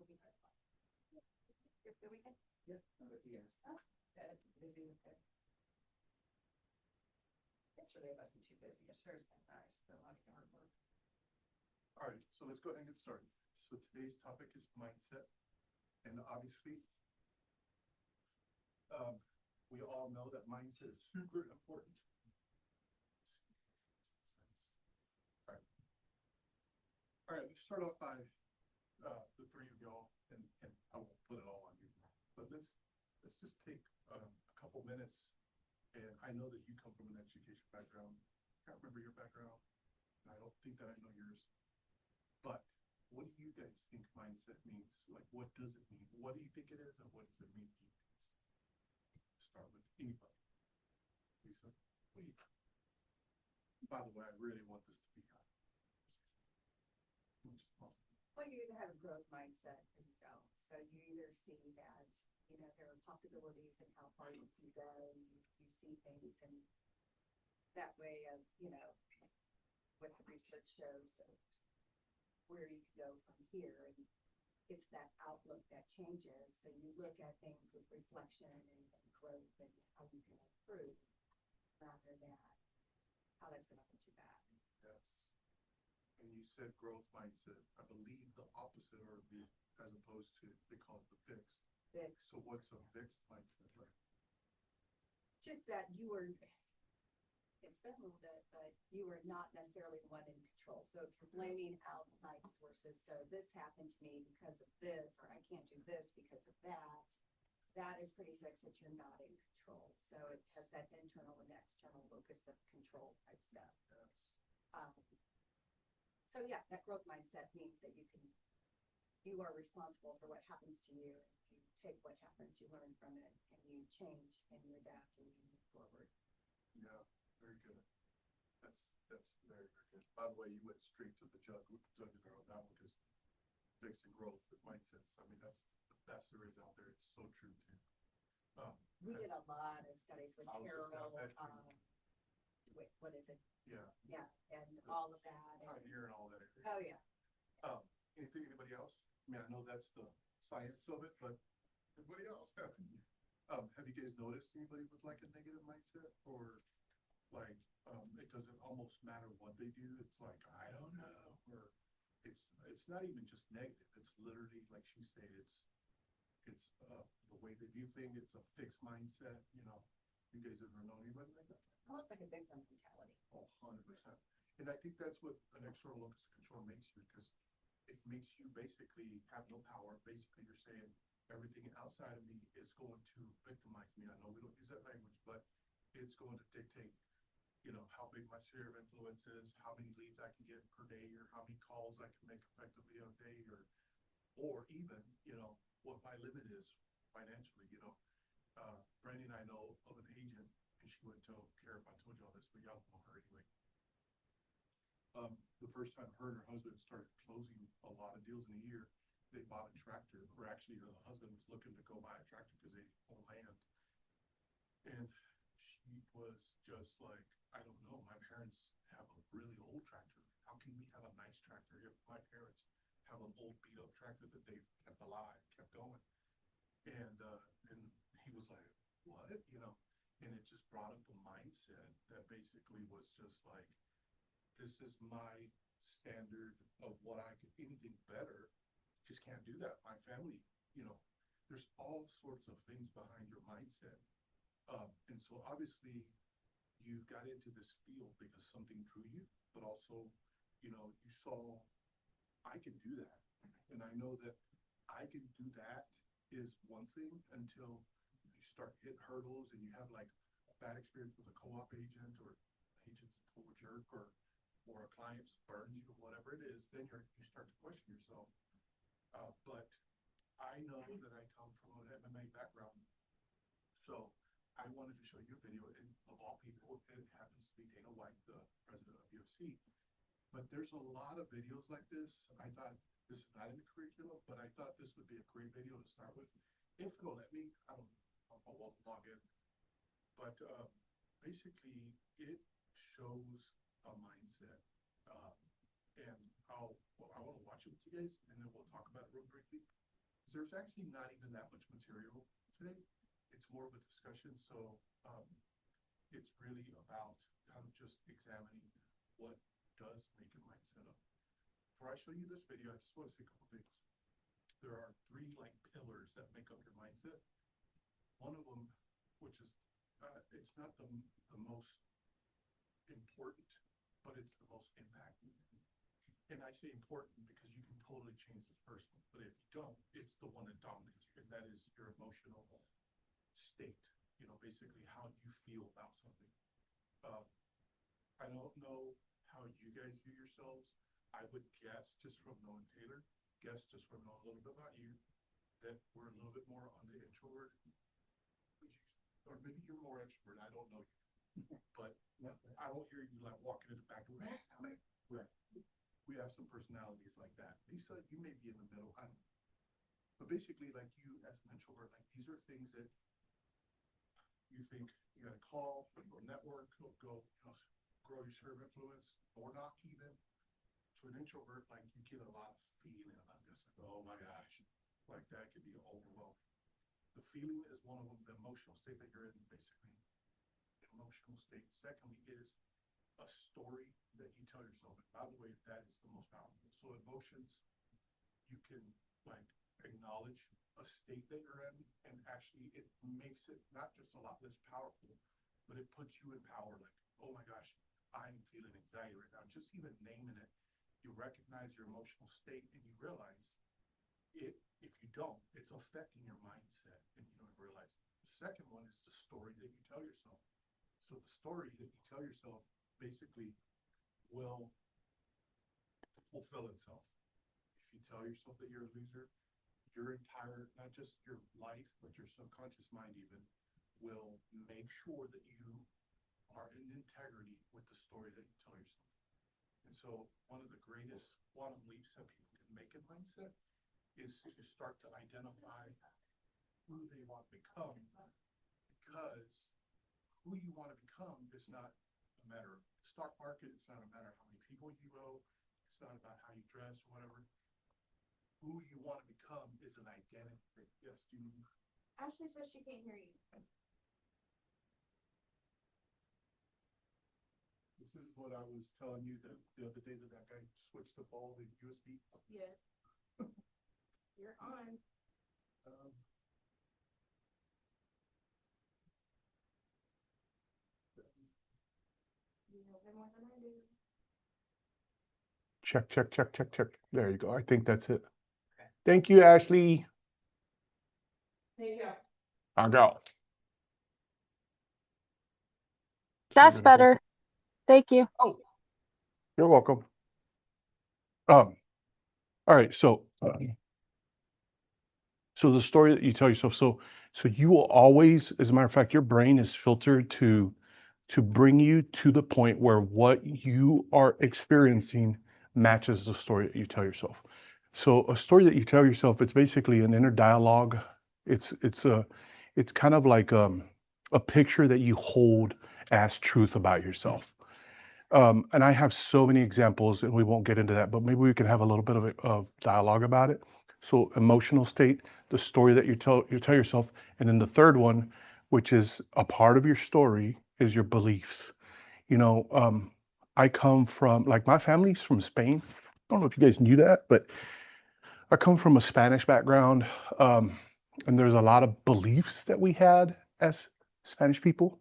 You're good weekend? Yes, yes. Oh, good. Busy with it. Yesterday wasn't too busy. Yesterday's been nice, but a lot of hard work. All right, so let's go ahead and get started. So today's topic is mindset, and obviously, um, we all know that mindset is super important. All right, all right. Let's start off by the three of y'all, and I won't put it all on you, but let's just take a couple minutes. And I know that you come from an education background. I can't remember your background, and I don't think that I know yours. But what do you guys think mindset means? Like, what does it mean? What do you think it is, and what does it mean to you? Start with anybody. Lisa, what do you think? By the way, I really want this to be which is possible. Well, you either have a growth mindset or you don't. So you either see that, there are possibilities and how far you can go. You see things and that way of, what the research shows of where you can go from here. And it's that outlook that changes. So you look at things with reflection and growth and how you can improve rather than how that's going to hold you back. Yes. And you said growth mindset. I believe the opposite, or the as opposed to, they call it the fixed. Fixed. So what's a fixed mindset? Right? Just that it's been a little bit, but you are not necessarily the one in control. So if you're blaming outside sources, so this happened to me because of this, or I can't do this because of that, that is pretty fixed that you're not in control. So it has that internal and external locus of control type stuff. Yes. So yeah, that growth mindset means that you are responsible for what happens to you. And you take what happens, you learn from it, and you change and you adapt and you move forward. Yeah, very good. That's very, very good. By the way, you went straight to the jugular on that one, because fixing growth with mindsets. I mean, that's the best there is out there. It's so true too. We did a lot of studies with Carol. What is it? Yeah. Yeah, and all of that. Pioneer and all that. Oh yeah. Anybody else? I mean, I know that's the science of it, but anybody else? Have you guys noticed anybody with like a negative mindset, or like it doesn't almost matter what they do? It's like, I don't know, or it's not even just negative. It's literally, like she said, it's the way they view things. It's a fixed mindset. You guys ever known anybody like that? Almost like a victim mentality. Oh, 100%. And I think that's what an external locus of control makes you, because it makes you basically have no power. Basically, you're saying everything outside of me is going to victimize me. I know we don't use that language, but it's going to dictate, how big my sphere of influence is, how many leads I can get per day, or how many calls I can make effectively on a day, or even, what my limit is financially. Brandy and I know of an agent, and she wouldn't care if I told you all this, but y'all know her anyway. The first time her and her husband started closing a lot of deals in a year, they bought a tractor, or actually the husband was looking to go buy a tractor because they own land. And she was just like, I don't know, my parents have a really old tractor. How can we have a nice tractor if my parents have an old beat up tractor that they've kept alive, kept going? And he was like, what? And it just brought up a mindset that basically was just like, this is my standard of what I could, anything better, just can't do that. My family, there's all sorts of things behind your mindset. And so obviously you got into this field because something drew you, but also, you saw, I can do that. And I know that I can do that is one thing until you start hitting hurdles and you have like a bad experience with a co-op agent, or agent's a total jerk, or a client just burns you, or whatever it is, then you start to question yourself. But I know that I come from an MMA background, so I wanted to show you a video, and of all people, it happens to be Dana White, the president of UFC. But there's a lot of videos like this. I thought this is not in the curriculum, but I thought this would be a great video to start with. If it'll let me, I don't know, I'll log in. But basically, it shows a mindset. And I want to watch it with you guys, and then we'll talk about it real briefly. there's actually not even that much material today. It's more of a discussion, so it's really about kind of just examining what does make a mindset up. Before I show you this video, I just want to say a couple things. There are three like pillars that make up your mindset. One of them, which is it's not the most important, but it's the most impactful. And I say important because you can totally change this person, but if you don't, it's the one that dominates you, and that is your emotional state. You know, basically how you feel about something. I don't know how you guys view yourselves. I would guess, just from knowing Taylor, guess just from knowing a little bit about you, that we're a little bit more on the introvert, or maybe you're more extrovert. I don't know you, but I don't hear you like walking in the back door. Right. We have some personalities like that. Lisa, you may be in the middle. I don't know. But basically, like you as an introvert, like these are things that you think you got to call, go network, go, grow your sphere of influence, or knock even. To an introvert, like you get a lot of feeling about this. Like, oh my gosh, like that could be overwhelming. The feeling is one of them, the emotional state that you're in, basically. Emotional state. Secondly is a story that you tell yourself. And by the way, that is the most powerful. So emotions, you can like acknowledge a state that you're in, and actually it makes it not just a lot less powerful, but it puts you in power. Like, oh my gosh, I'm feeling anxiety right now. Just even naming it, you recognize your emotional state, and you realize it. If you don't, it's affecting your mindset, and you don't realize it. The second one is the story that you tell yourself. So the story that you tell yourself basically will fulfill itself. If you tell yourself that you're a loser, your entire, not just your life, but your subconscious mind even, will make sure that you are in integrity with the story that you tell yourself. And so one of the greatest quantum leaps that people can make in mindset is to start to identify who they want to become, because who you want to become is not a matter of the stock market. It's not a matter of how many people you know. It's not about how you dress or whatever. Who you want to become is an identity. Yes, do you? Ashley says she can't hear you. This is what I was telling you the other day, that guy switched up all the USB. Yes. You're on. You know them more than I do. Check, check, check, check, check. There you go. I think that's it. Thank you, Ashley. There you go. I'll go. That's better. Thank you. Oh, you're welcome. All right. So the story that you tell yourself. So you will always, as a matter of fact, your brain is filtered to bring you to the point where what you are experiencing matches the story that you tell yourself. So a story that you tell yourself, it's basically an inner dialogue. It's kind of like a picture that you hold as truth about yourself. And I have so many examples, and we won't get into that, but maybe we can have a little bit of dialogue about it. So emotional state, the story that you tell yourself, and then the third one, which is a part of your story, is your beliefs. You know, I come from, like, my family's from Spain. I don't know if you guys knew that, but I come from a Spanish background, and there's a lot of beliefs that we had as Spanish people.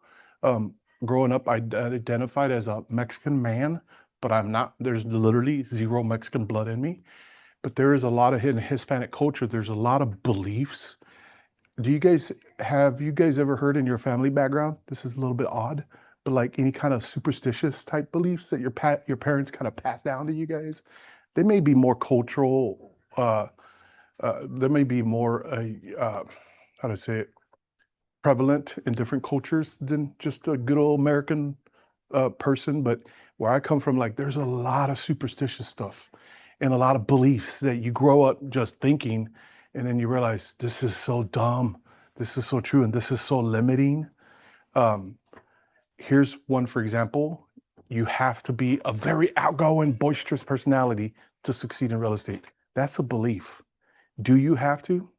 Growing up, I identified as a Mexican man, but I'm not. There's literally zero Mexican blood in me. But there is a lot of, in Hispanic culture, there's a lot of beliefs. Have you guys ever heard in your family background? This is a little bit odd, but like any kind of superstitious type beliefs that your parents kind of pass down to you guys? They may be more cultural. There may be more, how to say it, prevalent in different cultures than just a good old American person. But where I come from, like, there's a lot of superstitious stuff and a lot of beliefs that you grow up just thinking, and then you realize this is so dumb, this is so true, and this is so limiting. Here's one, for example. You have to be a very outgoing, boisterous personality to succeed in real estate. That's a belief. Do you have to?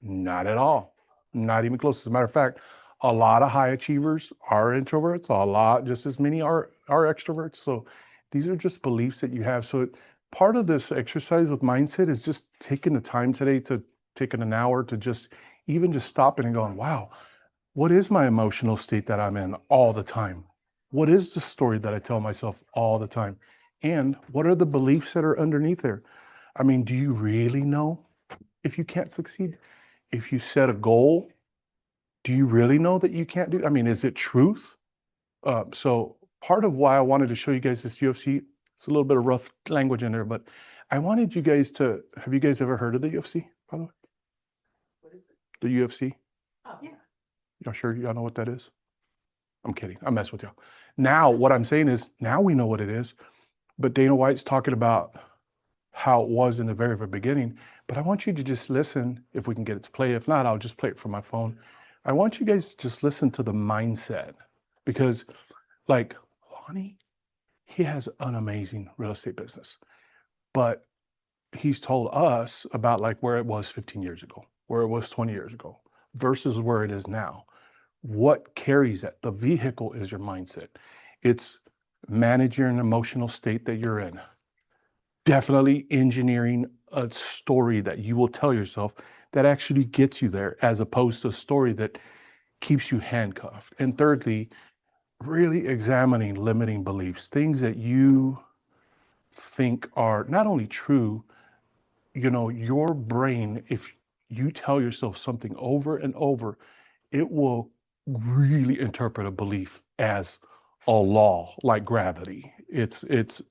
Not at all. Not even close. As a matter of fact, a lot of high achievers are introverts, a lot, just as many are extroverts. So these are just beliefs that you have. So part of this exercise with mindset is just taking the time today to taking an hour to just even just stopping and going, wow, what is my emotional state that I'm in all the time? What is the story that I tell myself all the time? And what are the beliefs that are underneath there? I mean, do you really know if you can't succeed? If you set a goal, do you really know that you can't do? I mean, is it truth? So part of why I wanted to show you guys this UFC, it's a little bit of rough language in there, but I wanted you guys to, have you guys ever heard of the UFC, by the way? What is it? The UFC? Oh, yeah. Y'all sure y'all know what that is? I'm kidding. I mess with y'all. Now, what I'm saying is now we know what it is, but Dana White's talking about how it was in the very, very beginning. But I want you to just listen if we can get it to play. If not, I'll just play it from my phone. I want you guys to just listen to the mindset because, like, Lonnie, he has an amazing real estate business, but he's told us about like where it was 15 years ago, where it was 20 years ago versus where it is now. What carries it? The vehicle is your mindset. It's managing an emotional state that you're in. Definitely engineering a story that you will tell yourself that actually gets you there, as opposed to a story that keeps you handcuffed. And thirdly, really examining limiting beliefs, things that you think are not only true, your brain, if you tell yourself something over and over, it will really interpret a belief as a law like gravity. It's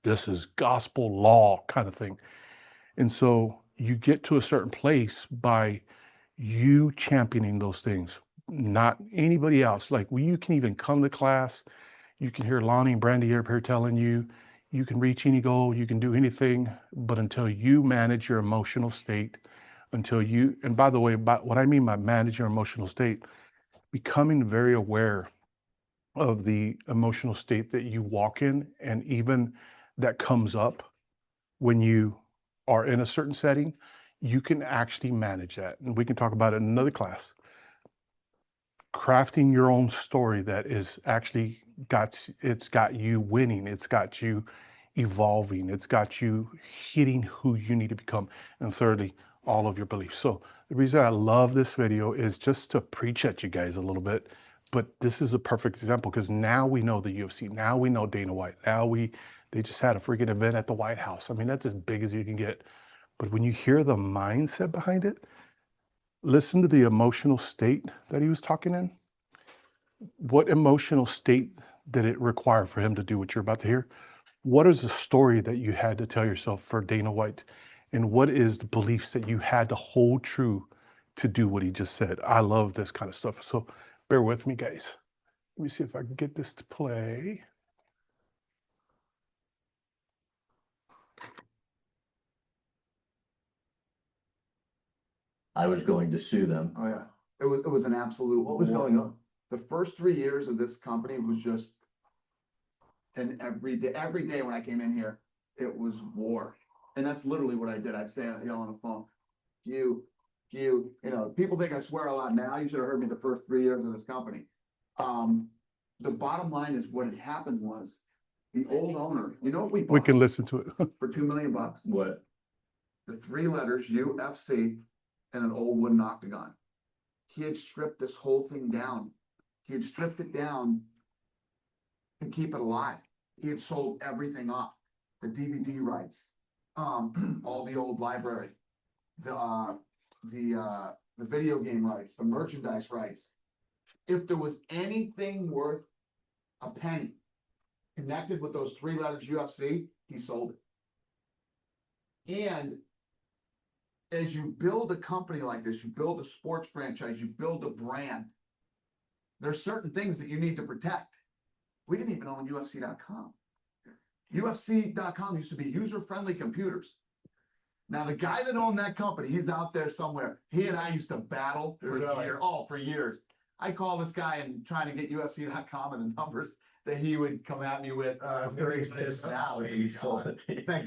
this is gospel law kind of thing. And so you get to a certain place by you championing those things, not anybody else. Like you can even come to class, you can hear Lonnie and Brandy up here telling you, you can reach any goal, you can do anything, but until you manage your emotional state, until you, and by the way, what I mean by manage your emotional state, becoming very aware of the emotional state that you walk in and even that comes up when you are in a certain setting, you can actually manage that. And we can talk about it in another class. Crafting your own story that is actually it's got you winning, it's got you evolving, it's got you hitting who you need to become. And thirdly, all of your beliefs. So the reason I love this video is just to preach at you guys a little bit. But this is a perfect example because now we know the UFC, now we know Dana White, they just had a freaking event at the White House. I mean, that's as big as you can get. But when you hear the mindset behind it, listen to the emotional state that he was talking in. What emotional state did it require for him to do what you're about to hear? What is the story that you had to tell yourself for Dana White? And what is the beliefs that you had to hold true to do what he just said? I love this kind of stuff. So bear with me, guys. Let me see if I can get this to play. I was going to sue them. Oh yeah, it was an absolute. What was war. going on? The first 3 years of this company was just, and every day when I came in here, it was war, and that's literally what I did. I'd say, yell on the phone, people think I swear a lot now. You should have heard me the first 3 years of this company. The bottom line is what had happened was the old owner. You know what we bought? We can listen to it. For $2 million. What? The 3 letters UFC and an old wooden octagon. He had stripped this whole thing down. He had stripped it down to keep it alive. He had sold everything off. The DVD rights, all the old library, the video game rights, the merchandise rights. If there was anything worth a penny connected with those 3 letters UFC, he sold it. And as you build a company like this, you build a sports franchise, you build a brand, there's certain things that you need to protect. We didn't even own UFC.com. UFC.com used to be user-friendly computers. Now, the guy that owned that company, he's out there somewhere. He and I used to battle for years. I call this guy and trying to get UFC.com and the numbers that he would come at me with. Thank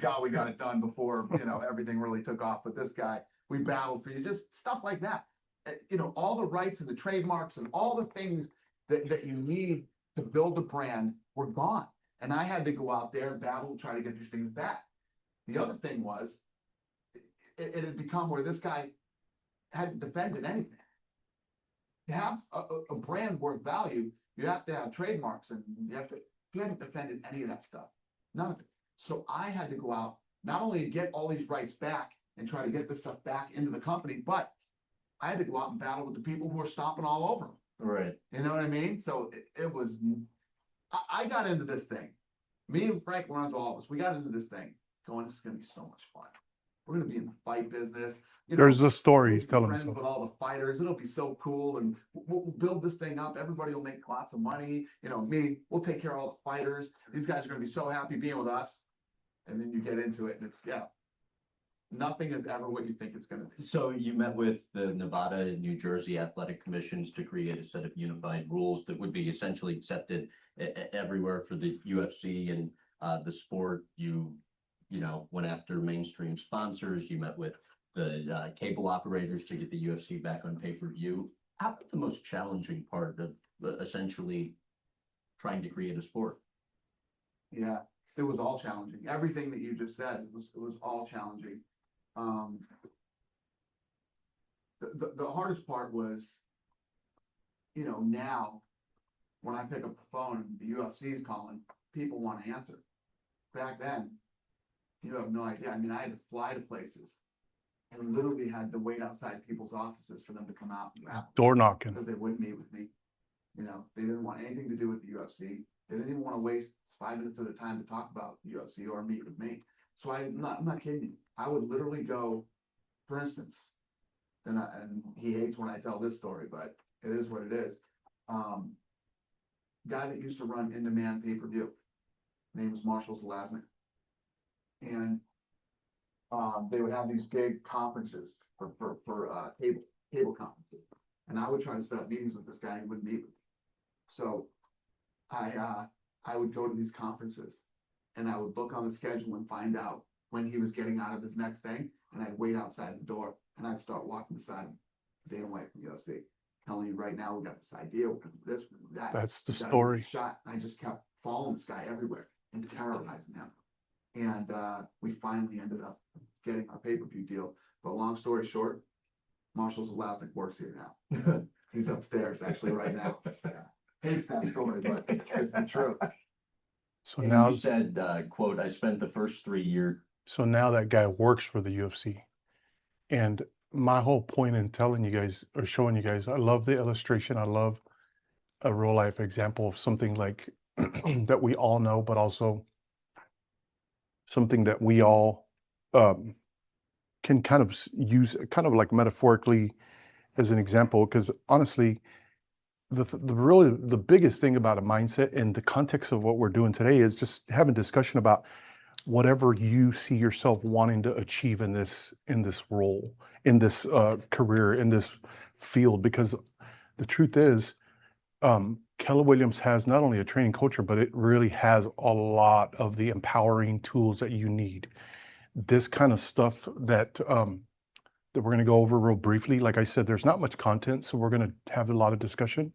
God we got it done before, everything really took off. But this guy, we battled for you, just stuff like that. you know, all the rights and the trademarks and all the things that you need to build a brand were gone. And I had to go out there and battle and try to get these things back. The other thing was, it had become where this guy hadn't defended anything. To have a brand worth value, you have to have trademarks and you hadn't defended any of that stuff. None of it. So I had to go out, not only get all these rights back and try to get this stuff back into the company, but I had to go out and battle with the people who are stomping all over them. Right. You know what I mean? So it was, I got into this thing. Me and Frank runs all of us. We got into this thing going, this is gonna be so much fun. We're gonna be in the fight business. You There's know, a story, we'll he's be telling friends himself. with all the fighters. It'll be so cool, and we'll build this thing up. Everybody will make lots of money. You know, we'll take care of all the fighters. These guys are gonna be so happy being with us. And then you get into it, and it's nothing is ever what you think it's gonna be. So you met with the Nevada and New Jersey athletic commissions to create a set of unified rules that would be essentially accepted everywhere for the UFC and the sport. You know, went after mainstream sponsors. You met with the cable operators to get the UFC back on pay-per-view. How about the most challenging part of essentially trying to create a sport? Yeah, it was all challenging. Everything that you just said, it was all challenging. The hardest part was, you know, now when I pick up the phone and the UFC is calling, people want to answer. Back then, you have no idea. I mean, I had to fly to places and literally had to wait outside people's offices for them to come out and grab Door knocking. because they wouldn't meet with me. You know, they didn't want anything to do with the UFC. They didn't even want to waste 5 minutes of their time to talk about the UFC or meet with me. So I'm not kidding you. I would literally go, for instance, and he hates when I tell this story, but it is what it is. Guy that used to run in-demand pay-per-view, name is Marshall Zelaznik. And they would have these big conferences for cable conferences. And I would try to set up meetings with this guy and wouldn't meet with me. So I would go to these conferences and I would look on the schedule and find out when he was getting out of his next thing, and I'd wait outside the door and I'd start walking beside him. Dana White from UFC, telling you right now, we got this idea, we're gonna do this, we're gonna do that. That's the We gotta give story. this a shot. And I just kept following this guy everywhere and terrorizing him. And we finally ended up getting our pay-per-view deal. But long story short, Marshall Zelaznik works here now. He's upstairs actually right now. Yeah. Hates that story, but it's the truth. So And now, you said, quote, I spent the first 3 years. so now that guy works for the UFC. And my whole point in telling you guys or showing you guys, I love the illustration. I love a real life example of something like that we all know, but also something that we all can kind of use kind of like metaphorically as an example. Because honestly, the biggest thing about a mindset in the context of what we're doing today is just having discussion about whatever you see yourself wanting to achieve in this role, in this career, in this field. Because the truth is, Keller Williams has not only a training culture, but it really has a lot of the empowering tools that you need. This kind of stuff that that we're going to go over real briefly. Like I said, there's not much content, so we're going to have a lot of discussion.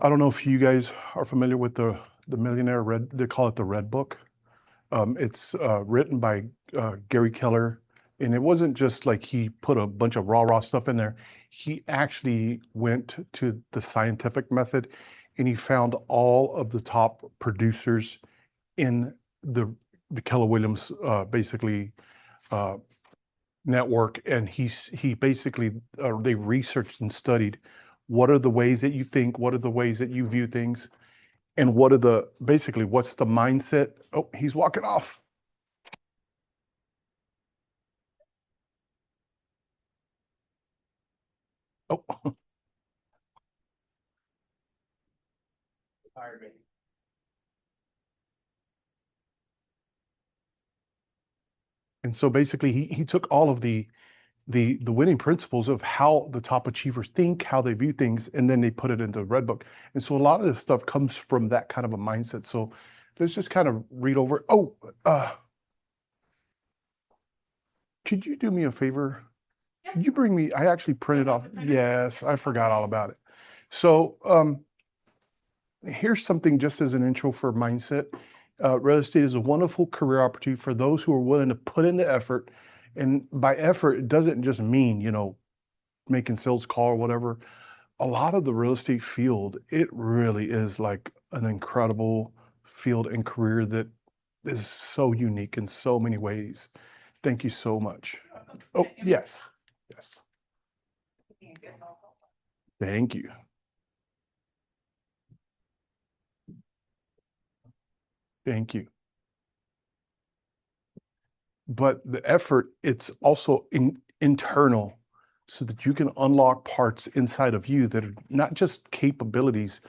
I don't know if you guys are familiar with the Millionaire Red. They call it the Red Book. It's written by Gary Keller, and it wasn't just like he put a bunch of raw stuff in there. He actually went to the scientific method, and he found all of the top producers in the Keller Williams basically network, and he basically they researched and studied what are the ways that you think, what are the ways that you view things, and what are the basically what's the mindset. Oh, he's walking off. Oh. And so basically he took all of the winning principles of how the top achievers think, how they view things, and then they put it into the Red Book. And so a lot of this stuff comes from that kind of a mindset. So let's just kind of read over. Oh, could you do me a favor? Yeah. Could you bring me, I actually printed off, yes, I forgot all about it. So, here's something just as an intro for mindset. Real estate is a wonderful career opportunity for those who are willing to put in the effort. And by effort, it doesn't just mean, making sales call or whatever. A lot of the real estate field, it really is like an incredible field and career that is so unique in so many ways. Thank you so much. Oh, yes, yes. Thank you. Thank you. But the effort, it's also internal so that you can unlock parts inside of you that are not just capabilities,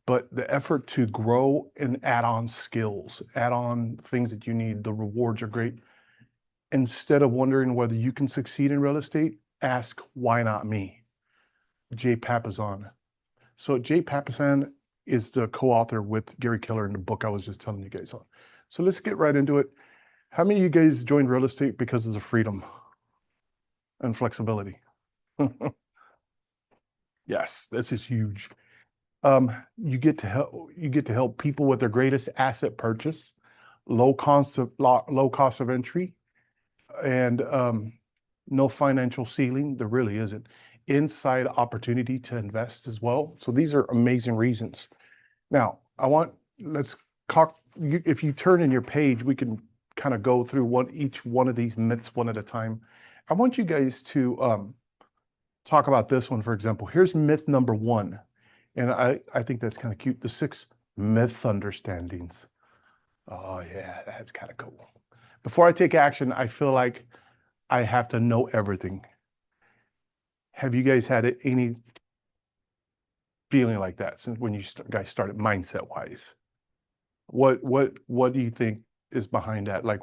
but the effort to grow and add on skills, add on things that you need. The rewards are great. Instead of wondering whether you can succeed in real estate, ask, why not me? Jay Papasan. So Jay Papasan is the co-author with Gary Keller in the book I was just telling you guys on. So let's get right into it. How many of you guys joined real estate because of the freedom and flexibility? Yes, this is huge. You get to help people with their greatest asset purchase, low cost of entry, and no financial ceiling. There really isn't. Inside opportunity to invest as well. So these are amazing reasons. Now, if you turn in your page, we can kind of go through each one of these myths one at a time. I want you guys to talk about this one, for example. Here's myth number one. And I think that's kind of cute. The 6 myth understandings. Oh yeah, that's kind of cool. Before I take action, I feel like I have to know everything. Have you guys had any feeling like that since when you guys started mindset wise? What do you think is behind that? Like,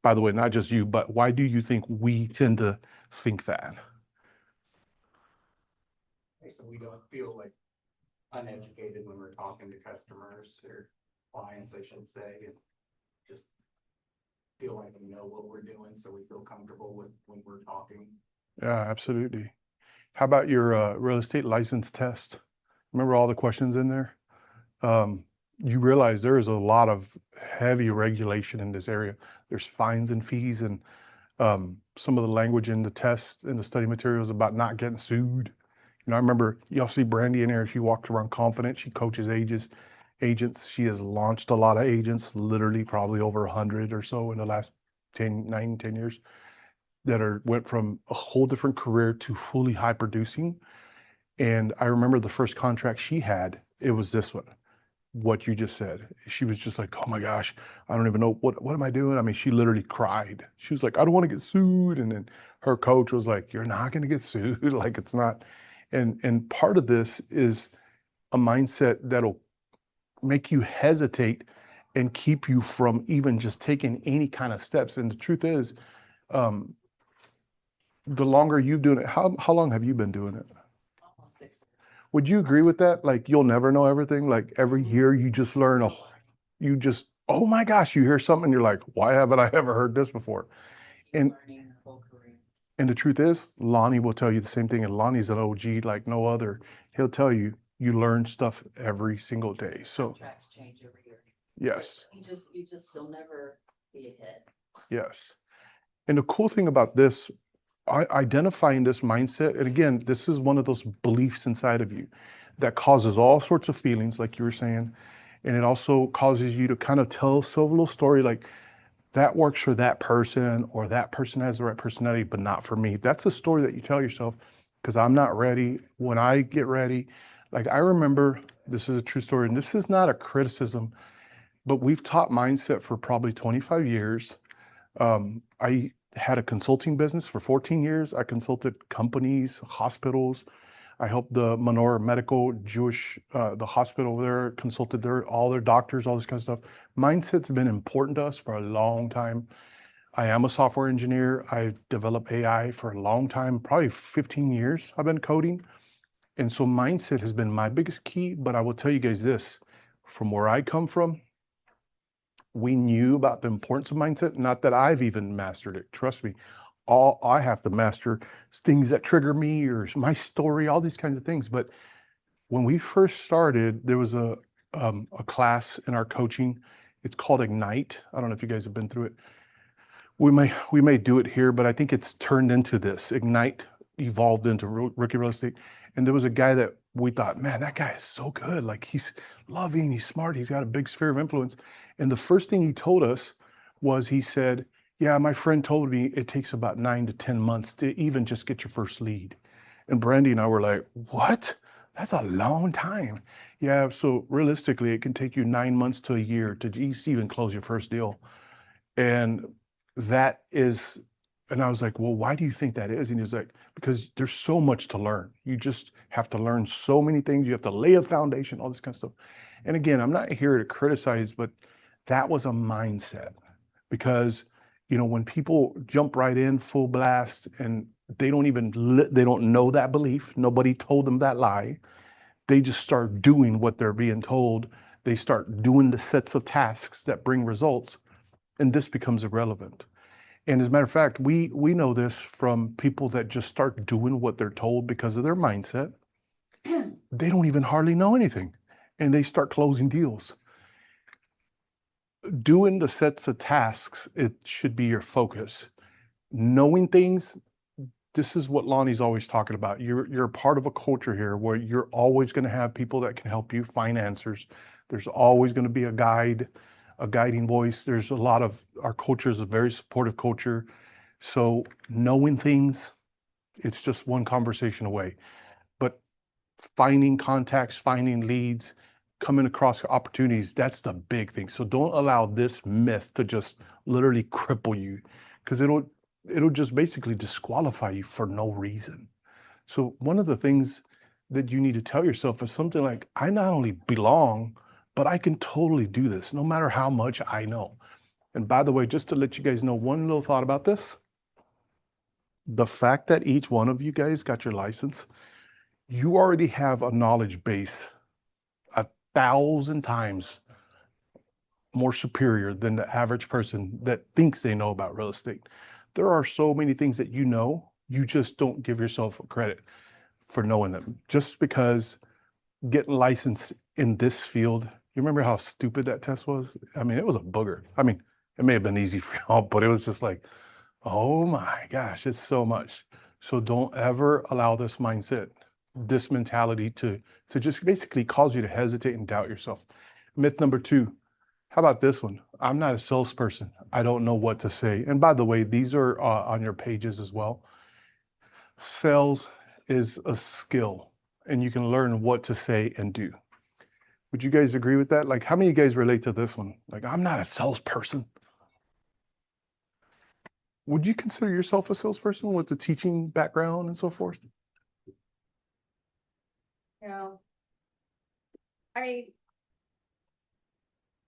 by the way, not just you, but why do you think we tend to think that? So we don't feel like uneducated when we're talking to customers or clients, I should say, and just feel like we know what we're doing, so we feel comfortable with when we're talking. Yeah, absolutely. How about your real estate license test? Remember all the questions in there? You realize there is a lot of heavy regulation in this area. There's fines and fees, and some of the language in the test and the study materials about not getting sued. I remember y'all see Brandy in there. She walks around confident. She coaches agents. She has launched a lot of agents, literally probably over 100 or so in the last 9, 10 years that went from a whole different career to fully high producing. And I remember the first contract she had, it was this one, what you just said. She was just like, oh my gosh, I don't even know what am I doing? I mean, she literally cried. She was like, I don't want to get sued. And then her coach was like, you're not going to get sued. Like it's not. And part of this is a mindset that'll make you hesitate and keep you from even just taking any kind of steps. And the truth is, the longer you've doing it, how long have you been doing it? Almost 6 years. Would you agree with that? Like you'll never know everything. Like every year you just learn oh my gosh, you hear something and you're like, why haven't I ever heard this before? And Learning the whole career. And the truth is, Lonnie will tell you the same thing. And Lonnie's an OG like no other. He'll tell you, you learn stuff every single day. So Contracts change every year. yes, You'll never be ahead. yes. And the cool thing about this, identifying this mindset, and again, this is one of those beliefs inside of you that causes all sorts of feelings, like you were saying. And it also causes you to kind of tell a little story like, that works for that person, or that person has the right personality, but not for me. That's a story that you tell yourself because I'm not ready. When I get ready, like I remember, this is a true story, and this is not a criticism, but we've taught mindset for probably 25 years. I had a consulting business for 14 years. I consulted companies, hospitals. I helped the Menorah Medical Jewish, the hospital there, consulted all their doctors, all this kind of stuff. Mindset's been important to us for a long time. I am a software engineer. I've developed AI for a long time, probably 15 years I've been coding. And so mindset has been my biggest key, but I will tell you guys this, from where I come from, we knew about the importance of mindset, not that I've even mastered it. Trust me, all I have to master things that trigger me or my story, all these kinds of things. But when we first started, there was a class in our coaching. It's called Ignite. I don't know if you guys have been through it. We may do it here, but I think it's turned into this. Ignite evolved into rookie real estate. And there was a guy that we thought, man, that guy is so good. Like he's loving, he's smart, he's got a big sphere of influence. And the first thing he told us was he said, yeah, my friend told me it takes about 9 to 10 months to even just get your first lead. And Brandy and I were like, what? That's a long time. Yeah, so realistically, it can take you 9 months to a year to even close your first deal. And that is, and I was like, well, why do you think that is? And he was like, because there's so much to learn. You just have to learn so many things. You have to lay a foundation, all this kind of stuff. And again, I'm not here to criticize, but that was a mindset because, you know, when people jump right in full blast and they don't even, they don't know that belief. Nobody told them that lie. They just start doing what they're being told. They start doing the sets of tasks that bring results, and this becomes irrelevant. And as a matter of fact, we know this from people that just start doing what they're told because of their mindset. They don't even hardly know anything, and they start closing deals. Doing the sets of tasks, it should be your focus. Knowing things, this is what Lonnie's always talking about. You're a part of a culture here where you're always going to have people that can help you find answers. There's always going to be a guide, a guiding voice. There's a lot of, our culture is a very supportive culture. So knowing things, it's just one conversation away. But finding contacts, finding leads, coming across opportunities, that's the big thing. So don't allow this myth to just literally cripple you, because it'll just basically disqualify you for no reason. So one of the things that you need to tell yourself is something like, I not only belong, but I can totally do this no matter how much I know. And by the way, just to let you guys know one little thought about this, the fact that each one of you guys got your license, you already have a knowledge base 1,000 times more superior than the average person that thinks they know about real estate. There are so many things that you know, you just don't give yourself credit for knowing them. Just because getting licensed in this field, you remember how stupid that test was? I mean, it was a booger. I mean, it may have been easy for y'all, but it was just like, oh my gosh, it's so much. So don't ever allow this mindset, this mentality to just basically cause you to hesitate and doubt yourself. Myth number 2, how about this one? I'm not a salesperson. I don't know what to say. And by the way, these are on your pages as well. Sales is a skill, and you can learn what to say and do. Would you guys agree with that? Like, how many of you guys relate to this one? Like, I'm not a salesperson. Would you consider yourself a salesperson with the teaching background and so forth? Yeah. I mean,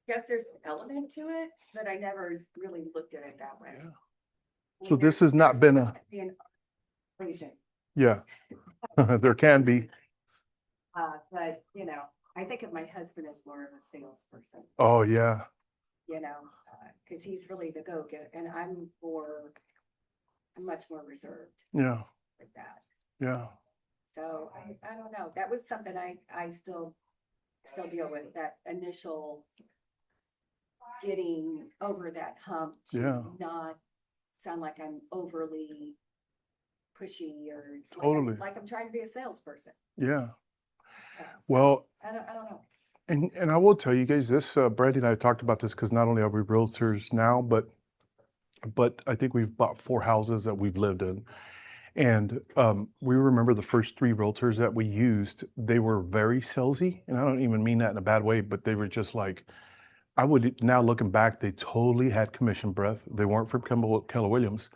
guess there's an element to it, but I never really looked at it that way. Yeah. I mean, So this has not been a, an equation. yeah, there can be. But you know, I think of my husband as more of a salesperson, Oh, yeah. you know, because he's really the go-getter, and I'm much more reserved Yeah. with that. Yeah. So I don't know. That was something I still deal with, that initial getting over that hump to Yeah. not sound like I'm overly pushy or Totally. like I'm trying to be a salesperson. Yeah. So, Well, I don't know. and I will tell you guys this, Brandy and I talked about this because not only are we realtors now, but I think we've bought 4 houses that we've lived in. And we remember the first 3 realtors that we used, they were very salesy. And I don't even mean that in a bad way, but they were just like, I would, now looking back, they totally had commission breath. They weren't from Keller Williams.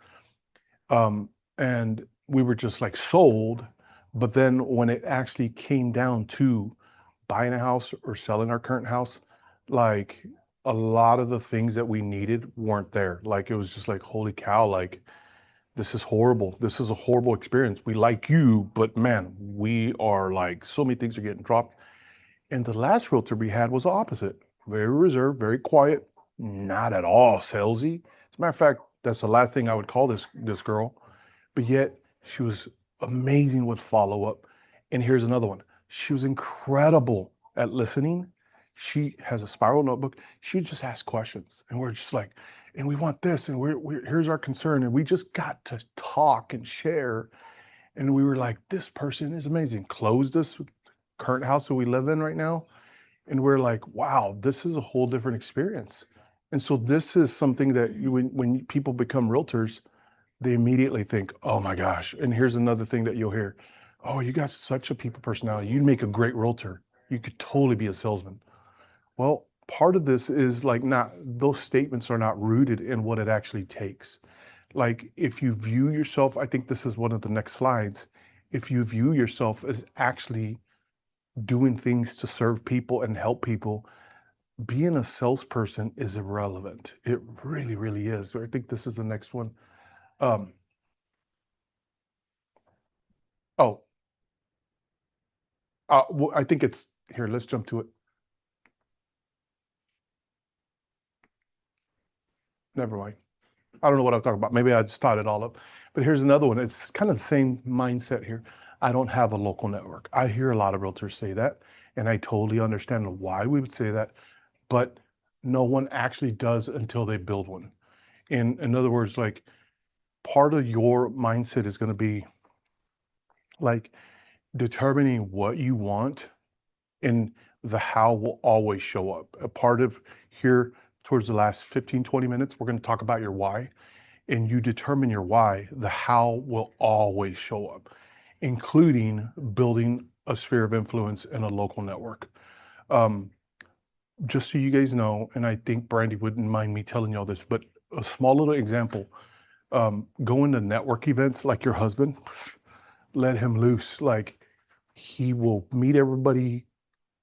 And we were just like sold. But then when it actually came down to buying a house or selling our current house, like a lot of the things that we needed weren't there. Like it was just like, holy cow, like this is horrible. This is a horrible experience. We like you, but man, we are like, so many things are getting dropped. And the last realtor we had was the opposite. Very reserved, very quiet, not at all salesy. As a matter of fact, That's the last thing I would call this girl. But yet she was amazing with follow-up. And here's another one. She was incredible at listening. She has a spiral notebook. She would just ask questions. And we're just like, and we want this, and here's our concern. And we just got to talk and share. And we were like, this person is amazing. Closed this current house that we live in right now. And we're like, wow, this is a whole different experience. And so this is something that when people become realtors, they immediately think, oh my gosh. And here's another thing that you'll hear. Oh, you got such a people personality. You'd make a great realtor. You could totally be a salesman. Well, part of this is like not, those statements are not rooted in what it actually takes. Like if you view yourself, I think this is one of the next slides. If you view yourself as actually doing things to serve people and help people, being a salesperson is irrelevant. It really, really is. So I think this is the next one. Um, oh, well, I think it's here. Let's jump to it. Never mind. I don't know what I'm talking about. Maybe I just thought it all up. But here's another one. It's kind of the same mindset here. I don't have a local network. I hear a lot of realtors say that, and I totally understand why we would say that, but no one actually does until they build one. In other words, like part of your mindset is going to be like determining what you want, and the how will always show up. A part of here towards the last 15, 20 minutes, we're going to talk about your why, and you determine your why, the how will always show up, including building a sphere of influence in a local network. Um, just so you guys know, and I think Brandy wouldn't mind me telling you all this, but a small little example, going to network events like your husband, let him loose. Like he will meet everybody,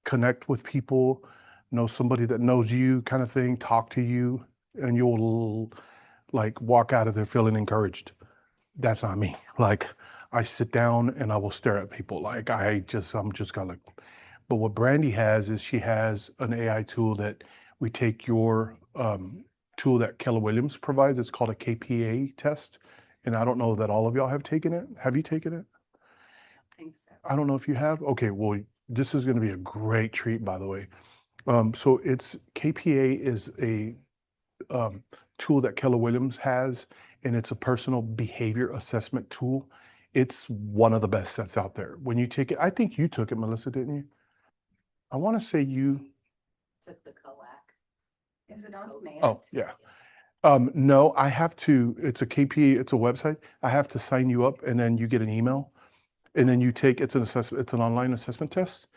connect with people, know somebody that knows you kind of thing, talk to you, and you'll like walk out of there feeling encouraged. That's not me. Like I sit down and I will stare at people. Like I'm just kind of like, but what Brandy has is she has an AI tool that we take your tool that Keller Williams provides. It's called a KPA test. And I don't know that all of y'all have taken it. Have you taken it? I think so. I don't know if you have. Okay, well, this is going to be a great treat, by the way. So it's KPA is a tool that Keller Williams has, and it's a personal behavior assessment tool. It's one of the best that's out there. When you take it, I think you took it, Melissa, didn't you? I want to say you. Took the COAC. Is it on command? Oh, yeah. No, I have to. It's a KPA. It's a website. I have to sign you up, and then you get an email, and then you take. It's an assessment. It's an online assessment test,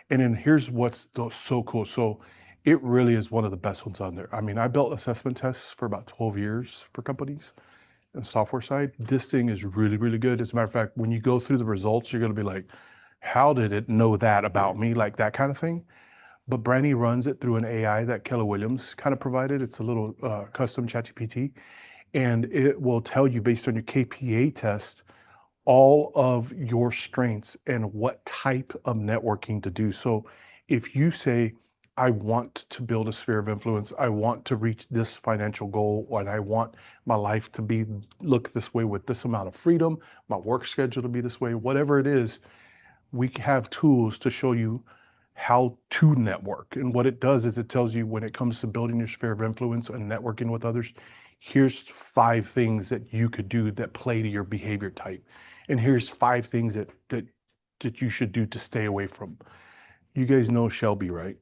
and then here's what's so cool. So it really is one of the best ones on there. I mean, I built assessment tests for about 12 years for companies on the software side. This thing is really, really good. As a matter of fact, when you go through the results, you're going to be like, how did it know that about me? Like that kind of thing. But Brandy runs it through an AI that Keller Williams kind of provided. It's a little custom ChatGPT, and it will tell you based on your KPA test all of your strengths and what type of networking to do. So if you say, I want to build a sphere of influence, I want to reach this financial goal, and I want my life to be look this way with this amount of freedom, my work schedule to be this way, whatever it is, we have tools to show you how to network. And what it does is it tells you when it comes to building your sphere of influence and networking with others, here's 5 things that you could do that play to your behavior type. And here's 5 things that you should do to stay away from. You guys know Shelby, right?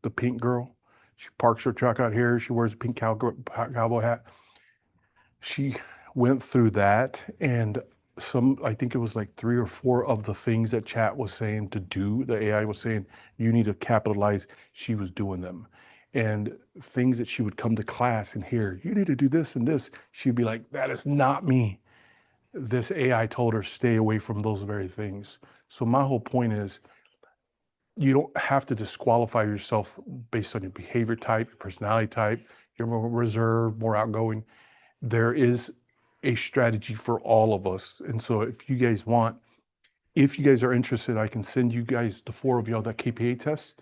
The pink girl. She parks her truck out here. She wears a pink cowboy hat. She went through that, and I think it was like 3 or 4 of the things that chat was saying to do, the AI was saying, you need to capitalize. She was doing them. And things that she would come to class and hear, you need to do this and this. She'd be like, that is not me. This AI told her, stay away from those very things. So my whole point is, you don't have to disqualify yourself based on your behavior type, your personality type. You're more reserved, more outgoing. There is a strategy for all of us. And so if you guys want, if you guys are interested, I can send you guys, the 4 of y'all, that KPA test.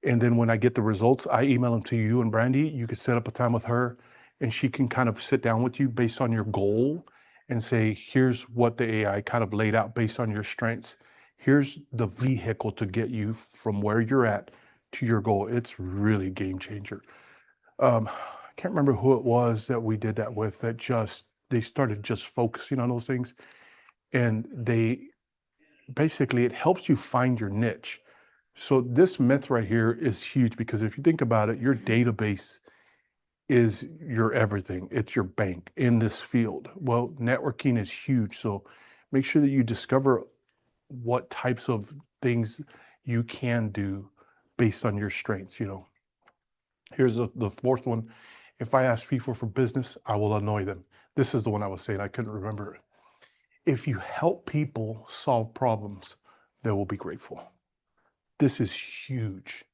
And then when I get the results, I email them to you and Brandy. You could set up a time with her and she can kind of sit down with you based on your goal and say, here's what the AI kind of laid out based on your strengths. Here's the vehicle to get you from where you're at to your goal. It's really game changer. I can't remember who it was that we did that with, that they started just focusing on those things, and they basically, it helps you find your niche. So this myth right here is huge, because if you think about it, your database is your everything. It's your bank in this field. Well, networking is huge. So make sure that you discover what types of things you can do based on your strengths. Here's the fourth one. If I ask people for business, I will annoy them. This is the one I was saying. I couldn't remember it. If you help people solve problems, they will be grateful. This is huge,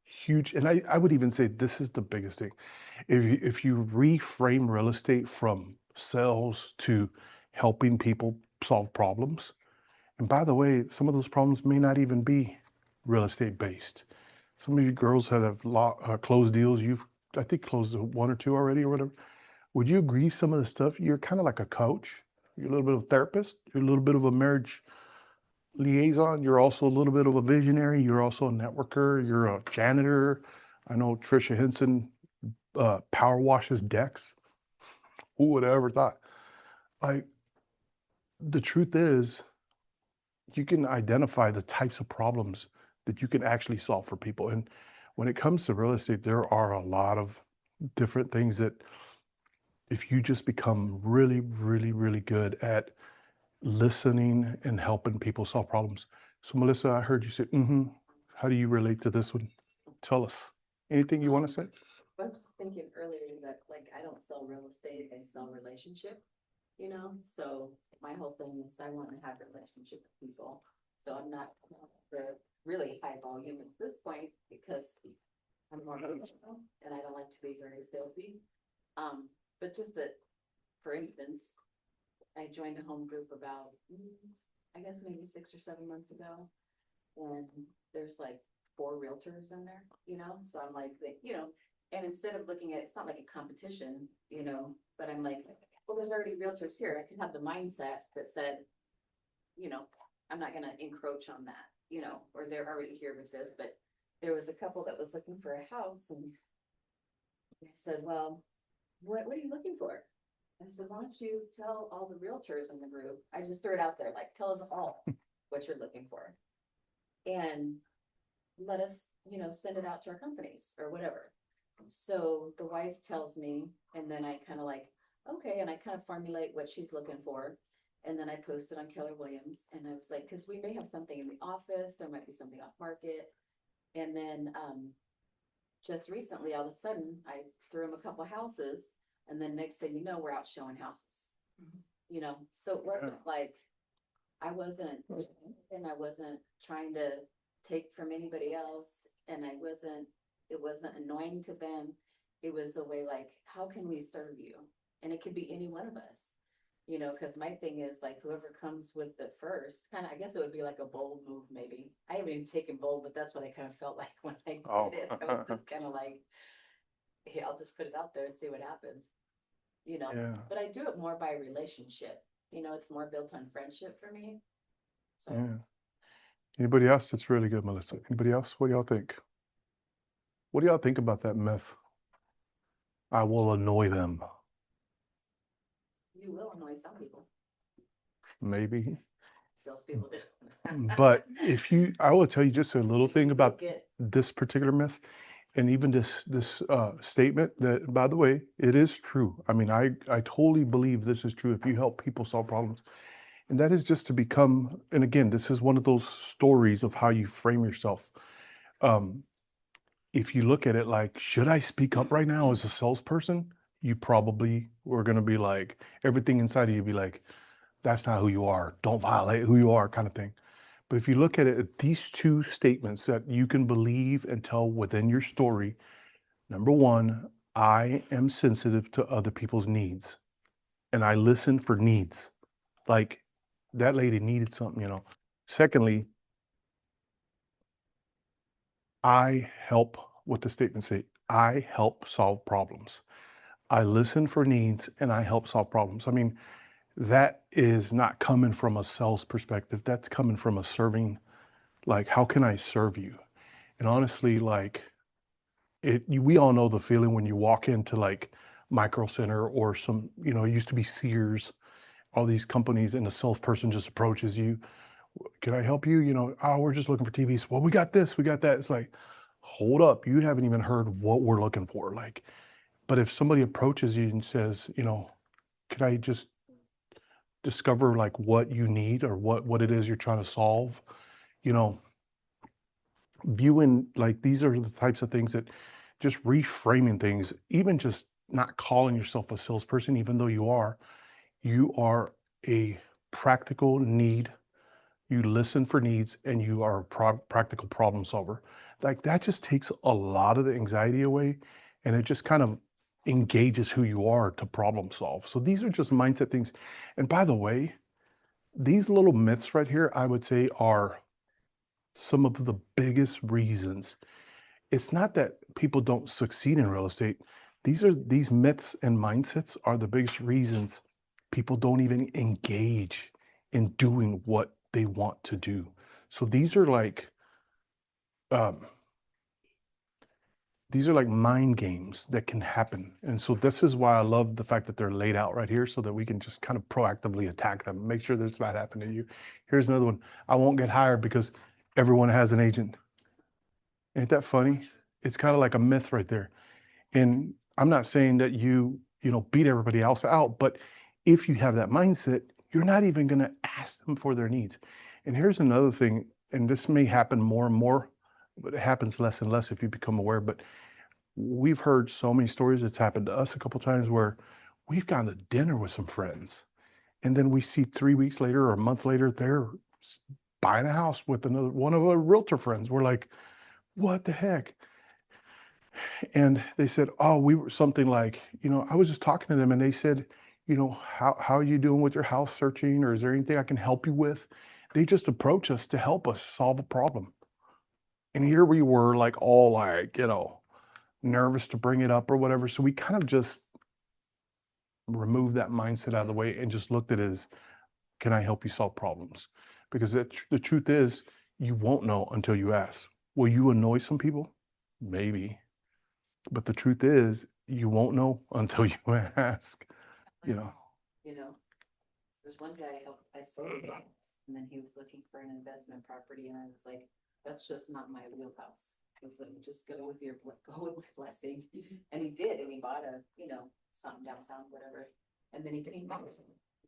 huge. And I would even say this is the biggest thing. If you reframe real estate from sales to helping people solve problems, and by the way, some of those problems may not even be real estate based. Some of you girls that have closed deals, you've, I think, closed one or two already or whatever. Would you agree some of the stuff, you're kind of like a coach? You're a little bit of a therapist. You're a little bit of a marriage liaison. You're also a little bit of a visionary. You're also a networker. You're a janitor. I know Trisha Henson power washes decks. Who would have ever thought? Like, the truth is, you can identify the types of problems that you can actually solve for people. And when it comes to real estate, there are a lot of different things that, if you just become really, really, really good at listening and helping people solve problems. So, Melissa, I heard you say, how do you relate to this one? Tell us. Anything you want to say? I was thinking earlier that, like, I don't sell real estate, I sell relationship, so my whole thing is I want to have a relationship with people. So I'm not for really high volume at this point because I'm more emotional and I don't like to be very salesy. But just that, for instance, I joined a home group about, I guess maybe 6 or 7 months ago. And there's like 4 realtors in there, so I'm like, and instead of looking at, it's not like a competition, but I'm like, well, there's already realtors here. I can have the mindset that said, I'm not gonna encroach on that, or they're already here with this, but there was a couple that was looking for a house and I said, well, what are you looking for? I said, why don't you tell all the realtors in the group? I just threw it out there, like, tell us all what you're looking for. And let us, send it out to our companies or whatever. So the wife tells me, and then I kind of like, okay, and I kind of formulate what she's looking for. And then I posted on Keller Williams, and I was like, because we may have something in the office, there might be something off market. And then just recently, all of a sudden, I threw him a couple houses, and then next thing you know, we're out showing houses. So it wasn't like I wasn't trying to take from anybody else, and it wasn't annoying to them. It was a way like, how can we serve you? And it could be any one of us, because my thing is like, whoever comes with the first, kind of, I guess it would be like a bold move maybe. I haven't even taken bold, but that's what I kind of felt like when I did it. I was just kind of like, hey, I'll just put it out there and see what happens, Yeah. but I do it more by relationship. It's more built on friendship for me. So Yeah. Anybody else? That's really good, Melissa. Anybody else? What do y'all think? What do y'all think about that myth? I will annoy them. you will annoy some people. Maybe. Salespeople do. But I will tell you just a little thing You about get- this particular myth, and even this statement that, by the way, it is true. I mean, I totally believe this is true. If you help people solve problems, and that is just to become, and again, this is one of those stories of how you frame yourself. If you look at it like, should I speak up right now as a salesperson? You probably were going to be like, everything inside of you be like, that's not who you are. Don't violate who you are, kind of thing. But if you look at it, these two statements that you can believe and tell within your story, number one, I am sensitive to other people's needs and I listen for needs. Like, that lady needed something. Secondly, I help, what the statement say, I help solve problems. I listen for needs and I help solve problems. I mean, that is not coming from a sales perspective. That's coming from a serving, like, how can I serve you? And honestly, like, we all know the feeling when you walk into like Micro Center or some, it used to be Sears, all these companies, and the salesperson just approaches you. Can I help you? Oh, we're just looking for TVs. Well, we got this, we got that. It's like, hold up, you haven't even heard what we're looking for. Like, but if somebody approaches you and says, can I just discover like what you need or what it is you're trying to solve, you know, viewing like these are the types of things that just reframing things, even just not calling yourself a salesperson, even though you are a practical need. You listen for needs and you are a practical problem solver. Like that just takes a lot of the anxiety away and it just kind of engages who you are to problem solve. So these are just mindset things. And by the way, these little myths right here, I would say are some of the biggest reasons. It's not that people don't succeed in real estate. These myths and mindsets are the biggest reasons people don't even engage in doing what they want to do. So um, these are like mind games that can happen. And so this is why I love the fact that they're laid out right here so that we can just kind of proactively attack them, make sure that's not happening to you. Here's another one. I won't get hired because everyone has an agent. Ain't that funny? It's kind of like a myth right there. And I'm not saying that beat everybody else out, but if you have that mindset, you're not even going to ask them for their needs. And here's another thing, and this may happen more and more, but it happens less and less if you become aware. But we've heard so many stories. It's happened to us a couple times where we've gone to dinner with some friends, and then we see 3 weeks later or a month later they're buying a house with another one of our realtor friends. We're like, what the heck? And they said, oh, we were something like, I was just talking to them and they said, how are you doing with your house searching, or is there anything I can help you with? They just approach us to help us solve a problem. And here we were like all like, nervous to bring it up or whatever. So we kind of just removed that mindset out of the way and just looked at it as, can I help you solve problems? Because the truth is, you won't know until you ask. Will you annoy some people? Maybe. But the truth is, you won't know until you ask, you know. You know, there's one guy I sold his house, and then he was looking for an investment property, and I was like, that's just not my wheelhouse. I was like, just go with my blessing. And he did, and he bought something downtown, whatever. And then he came back.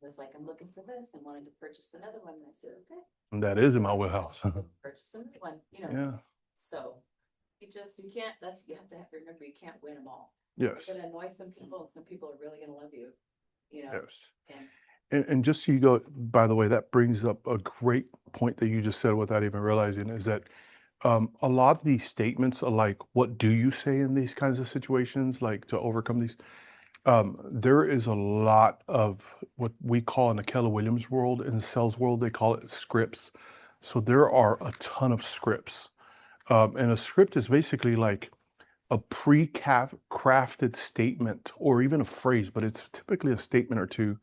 He was like, I'm looking for this and wanted to purchase another one. And I said, okay. And that is in my wheelhouse. Purchase another one, Yeah. So you can't, you have to remember, you can't win them all. Yes. You're gonna annoy some people, and some people are really gonna love you, Yes. and And just so you go, by the way, that brings up a great point that you just said without even realizing is that a lot of these statements are like, what do you say in these kinds of situations, like to overcome these? There is a lot of what we call in the Keller Williams world, in the sales world, they call it scripts. So there are a ton of scripts. And a script is basically like a pre-crafted statement or even a phrase, but it's typically a statement or two.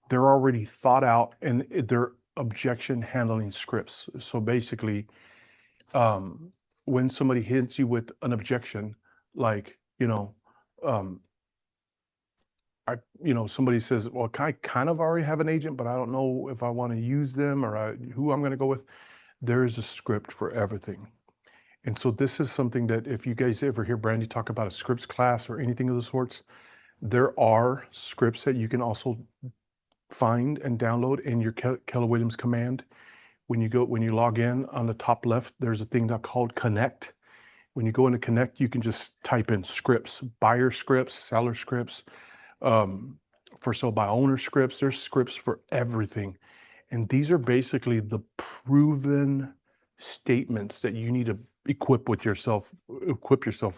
They're already thought out and they're objection handling scripts. So basically, when somebody hits you with an objection, like, um, somebody says, well, I kind of already have an agent, but I don't know if I want to use them or who I'm going to go with. There is a script for everything. And so this is something that if you guys ever hear Brandy talk about a scripts class or anything of the sorts, there are scripts that you can also find and download in your Keller Williams command. When you log in on the top left, there's a thing called Connect. When you go into Connect, you can just type in scripts, buyer scripts, seller scripts, for sale by owner scripts. There's scripts for everything. And these are basically the proven statements that you need to equip yourself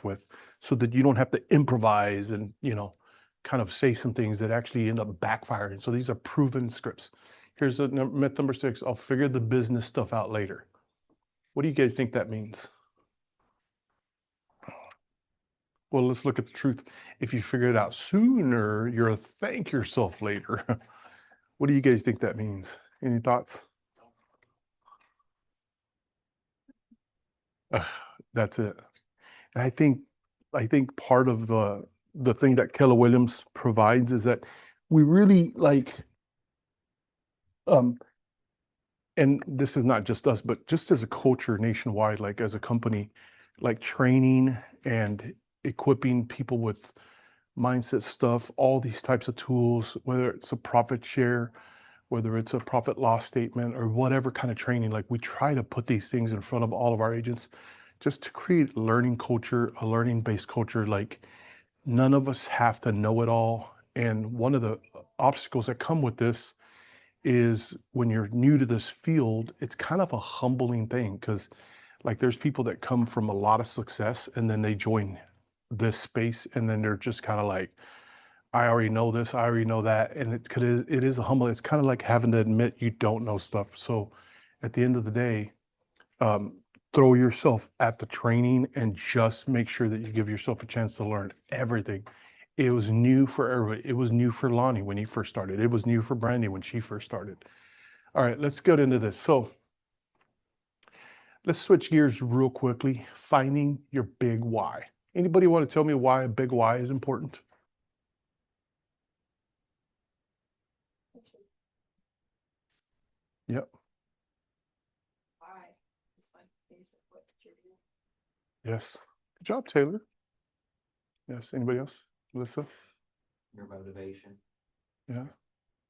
with so that you don't have to improvise and, kind of say some things that actually end up backfiring. So these are proven scripts. Here's myth number 6. I'll figure the business stuff out later. What do you guys think that means? Well, let's look at the truth. If you figure it out sooner, you're a thank yourself later. What do you guys think that means? Any thoughts? Ugh, that's it. And I think part of the thing that Keller Williams provides is that we really like um and this is not just us, but just as a culture nationwide, like as a company, like training and equipping people with mindset stuff, all these types of tools, whether it's a profit share, whether it's a profit loss statement, or whatever kind of training, like we try to put these things in front of all of our agents just to create learning culture, a learning based culture. Like none of us have to know it all. And one of the obstacles that come with this is when you're new to this field, it's kind of a humbling thing because like there's people that come from a lot of success and then they join this space and then they're just kind of like, I already know this, I already know that. And it is a humble, it's kind of like having to admit you don't know stuff. So at the end of the day, um, throw yourself at the training and just make sure that you give yourself a chance to learn everything. It was new for everybody. It was new for Lonnie when he first started. It was new for Brandy when she first started. All right, let's get into this. So let's switch gears real quickly. Finding your big why. Anybody want to tell me why a big why is important? Yep. Why? It's like basic what you're doing. Yes. Good job, Taylor. Yes. Anybody else? Melissa? Your motivation, Yeah.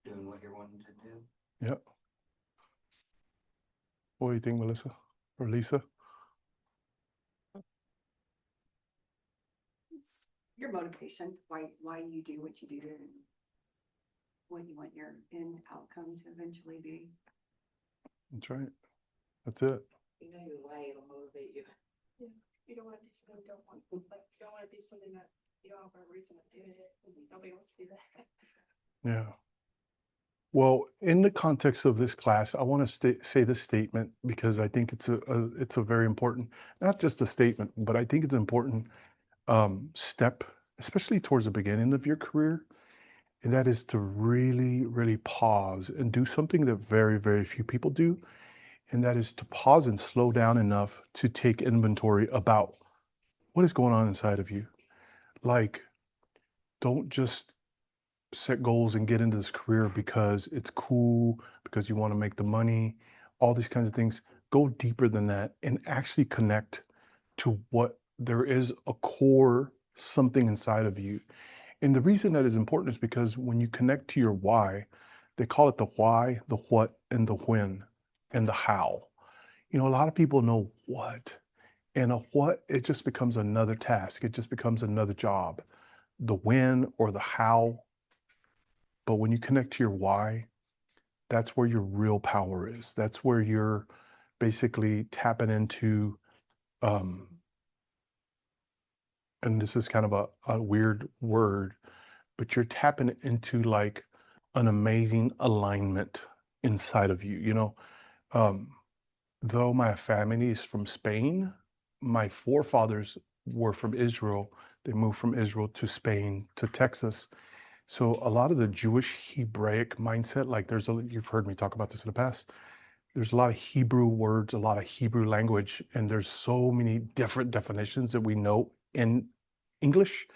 doing what you're wanting to do. Yep. What do you think, Melissa or Lisa? It's your motivation, why you do what you do and what you want your end outcome to eventually be. That's right. That's it. You know your why, it'll motivate you. You don't wanna do something you don't want, like, you don't wanna do something that you don't have a reason to do it, and nobody wants to do that. Yeah. Well, in the context of this class, I want to say this statement because I think it's a very important, not just a statement, but I think it's an important step, especially towards the beginning of your career, and that is to really, really pause and do something that very, very few people do, and that is to pause and slow down enough to take inventory about what is going on inside of you. Like, don't just set goals and get into this career because it's cool, because you want to make the money, all these kinds of things. Go deeper than that and actually connect to what there is a core something inside of you. And the reason that is important is because when you connect to your why, they call it the why, the what, and the when, and the how. You know, a lot of people know what, and a what, it just becomes another task. It just becomes another job. The when or the how. But when you connect to your why, that's where your real power is. That's where you're basically tapping into, um, and this is kind of a weird word, but you're tapping into like an amazing alignment inside of you. You know, um, though my family is from Spain, my forefathers were from Israel. They moved from Israel to Spain to Texas. So a lot of the Jewish Hebraic mindset, like you've heard me talk about this in the past. There's a lot of Hebrew words, a lot of Hebrew language, and there's so many different definitions that we know in English.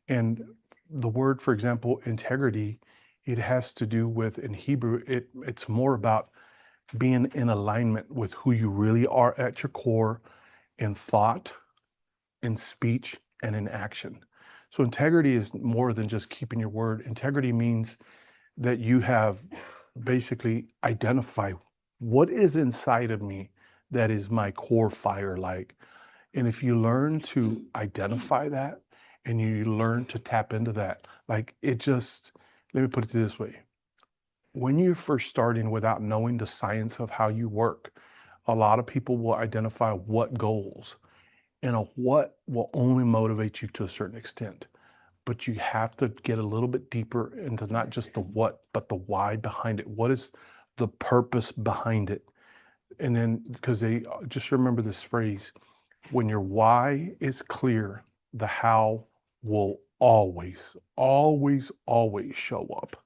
And the word, for example, integrity, it has to do with in Hebrew, it's more about being in alignment with who you really are at your core in thought, in speech, and in action. So integrity is more than just keeping your word. Integrity means that you have basically identified what is inside of me that is my core fire like. And if you learn to identify that and you learn to tap into that, like it just, let me put it this way. When you're first starting without knowing the science of how you work, a lot of people will identify what goals and a what will only motivate you to a certain extent. But you have to get a little bit deeper into not just the what, but the why behind it. What is the purpose behind it? And then, because they just remember this phrase, when your why is clear, the how will always, always, always show up.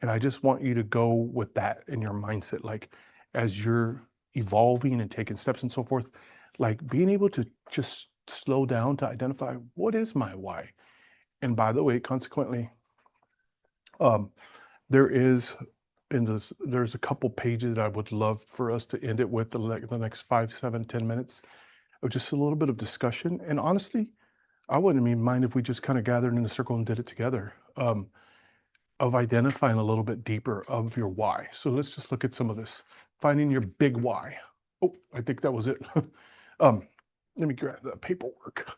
And I just want you to go with that in your mindset, like as you're evolving and taking steps and so forth, like being able to just slow down to identify what is my why. And by the way, consequently, um, there is in this, there's a couple pages that I would love for us to end it with the next 5, 7, 10 minutes of just a little bit of discussion. And honestly, I wouldn't even mind if we just kind of gathered in a circle and did it together. Of identifying a little bit deeper of your why. So let's just look at some of this. Finding your big why. Oh, I think that was it. Let me grab the paperwork.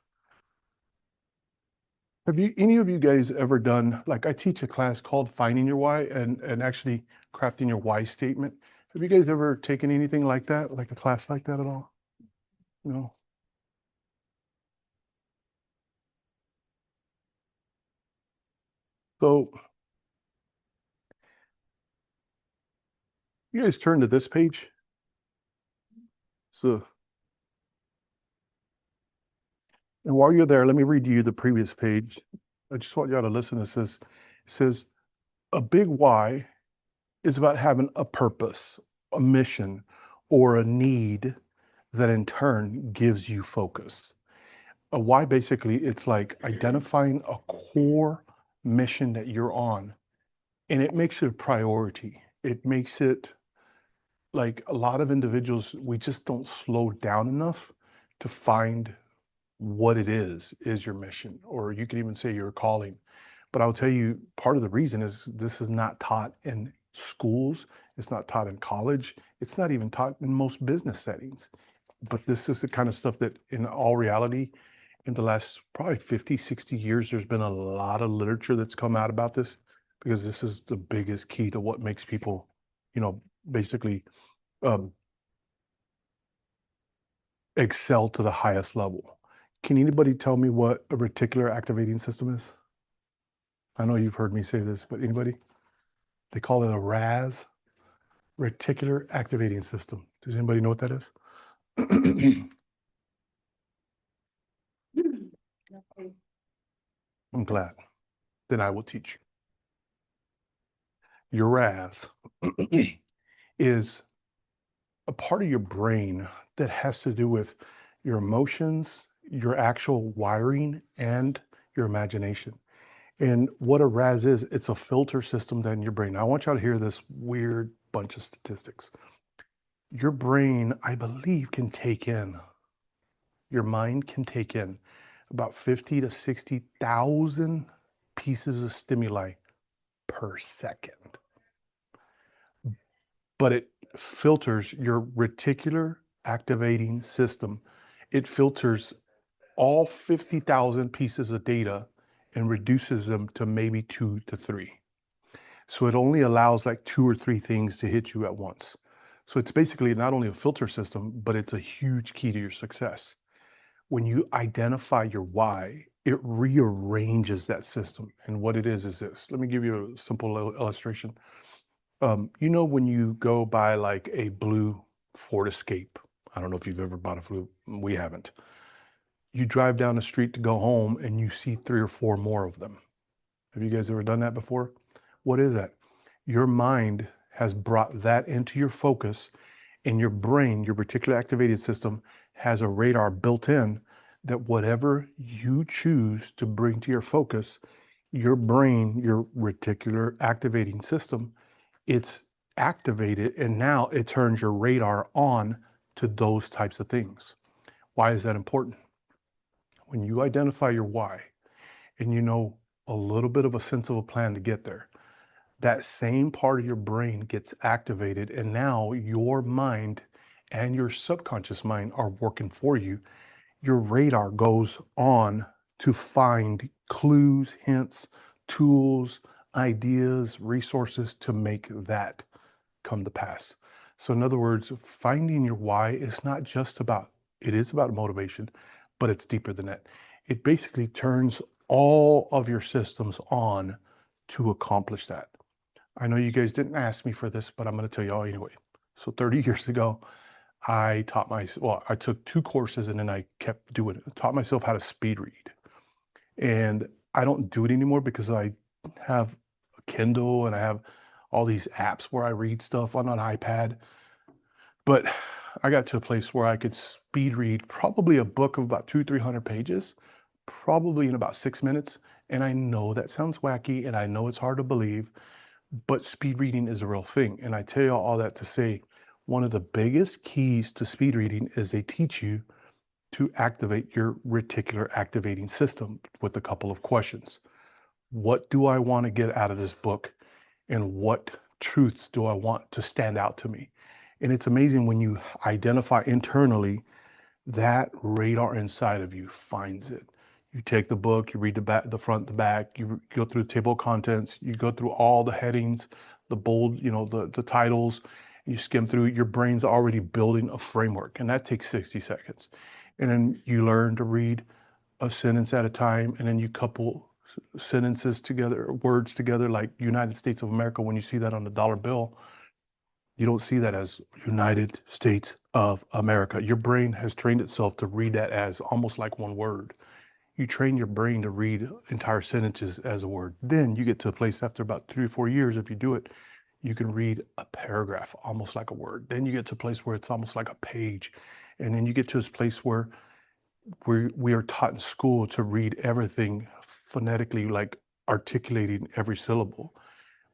Have you, any of you guys ever done, like I teach a class called Finding Your Why and actually crafting your why statement. Have you guys ever taken anything like that, like a class like that at all? No? So you guys turn to this page. So, and while you're there, let me read you the previous page. I just want y'all to listen. It says, a big why is about having a purpose, a mission, or a need that in turn gives you focus. A why basically, it's like identifying a core mission that you're on, and it makes it a priority. It makes it like a lot of individuals, we just don't slow down enough to find what it is your mission, or you could even say your calling. But I'll tell you, part of the reason is this is not taught in schools, it's not taught in college, it's not even taught in most business settings. But this is the kind of stuff that, in all reality, in the last probably 50, 60 years, there's been a lot of literature that's come out about this because this is the biggest key to what makes people, basically um, excel to the highest level. Can anybody tell me what a reticular activating system is? I know you've heard me say this, but anybody? They call it a RAS, reticular activating system. Does anybody know what that is? I'm glad. Then I will teach you. Your RAS is a part of your brain that has to do with your emotions, your actual wiring, and your imagination. And what a RAS is, it's a filter system that in your brain. Now, I want y'all to hear this weird bunch of statistics. Your brain, I believe, your mind can take in about 50 to 60,000 pieces of stimuli per second. But it filters your reticular activating system. It filters all 50,000 pieces of data and reduces them to maybe 2 to 3. So it only allows like 2 or 3 things to hit you at once. So it's basically not only a filter system, but it's a huge key to your success. When you identify your why, it rearranges that system. And what it is this. Let me give you a simple illustration. When you go buy like a blue Ford Escape, I don't know if you've ever bought a blue, we haven't. You drive down the street to go home and you see 3 or 4 more of them. Have you guys ever done that before? What is that? Your mind has brought that into your focus, and your brain, your reticular activated system, has a radar built in that whatever you choose to bring to your focus, your brain, your reticular activating system, it's activated, and now it turns your radar on to those types of things. Why is that important? When you identify your why and you know a little bit of a sense of a plan to get there, that same part of your brain gets activated, and now your mind and your subconscious mind are working for you. Your radar goes on to find clues, hints, tools, ideas, resources to make that come to pass. So in other words, finding your why is not just about, it is about motivation, but it's deeper than that. It basically turns all of your systems on to accomplish that. I know you guys didn't ask me for this, but I'm going to tell you all anyway. So 30 years ago, I took 2 courses and then I kept doing it. I taught myself how to speed read. And I don't do it anymore because I have a Kindle and I have all these apps where I read stuff on an iPad. But I got to a place where I could speed read probably a book of about 300 pages, probably in about 6 minutes. And I know that sounds wacky and I know it's hard to believe, but speed reading is a real thing. And I tell you all that to say, one of the biggest keys to speed reading is they teach you to activate your reticular activating system with a couple of questions. What do I want to get out of this book? And what truths do I want to stand out to me? And it's amazing when you identify internally, that radar inside of you finds it. You take the book, you read the back, the front, the back, you go through the table of contents, you go through all the headings, the bold, the titles, you skim through, your brain's already building a framework, and that takes 60 seconds. And then you learn to read a sentence at a time, and then you couple sentences together, words together, like United States of America. When you see that on the dollar bill, you don't see that as United States of America. Your brain has trained itself to read that as almost like one word. You train your brain to read entire sentences as a word. Then you get to a place after about 3 or 4 years, if you do it, you can read a paragraph almost like a word. Then you get to a place where it's almost like a page. And then you get to this place where we are taught in school to read everything phonetically, like articulating every syllable.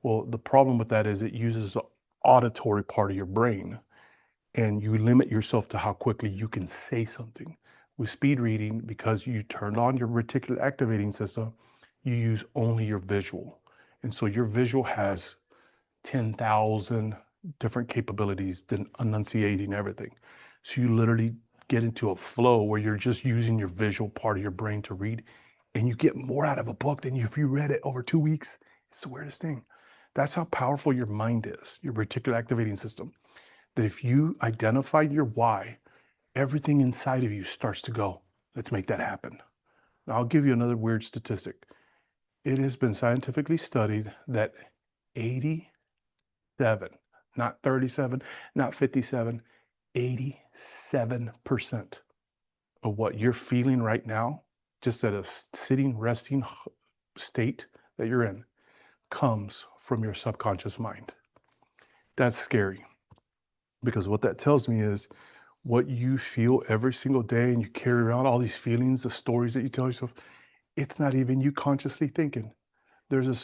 Well, the problem with that is it uses the auditory part of your brain, and you limit yourself to how quickly you can say something. With speed reading, because you turned on your reticular activating system, you use only your visual. And so your visual has 10,000 different capabilities than enunciating everything. So you literally get into a flow where you're just using your visual part of your brain to read, and you get more out of a book than if you read it over 2 weeks. It's the weirdest thing. That's how powerful your mind is, your reticular activating system. That if you identify your why, everything inside of you starts to go, let's make that happen. Now, I'll give you another weird statistic. It has been scientifically studied that 87, not 37, not 57, 87% of what you're feeling right now, just at a sitting, resting state that you're in, comes from your subconscious mind. That's scary, because what that tells me is what you feel every single day, and you carry around all these feelings, the stories that you tell yourself, it's not even you consciously thinking. There's a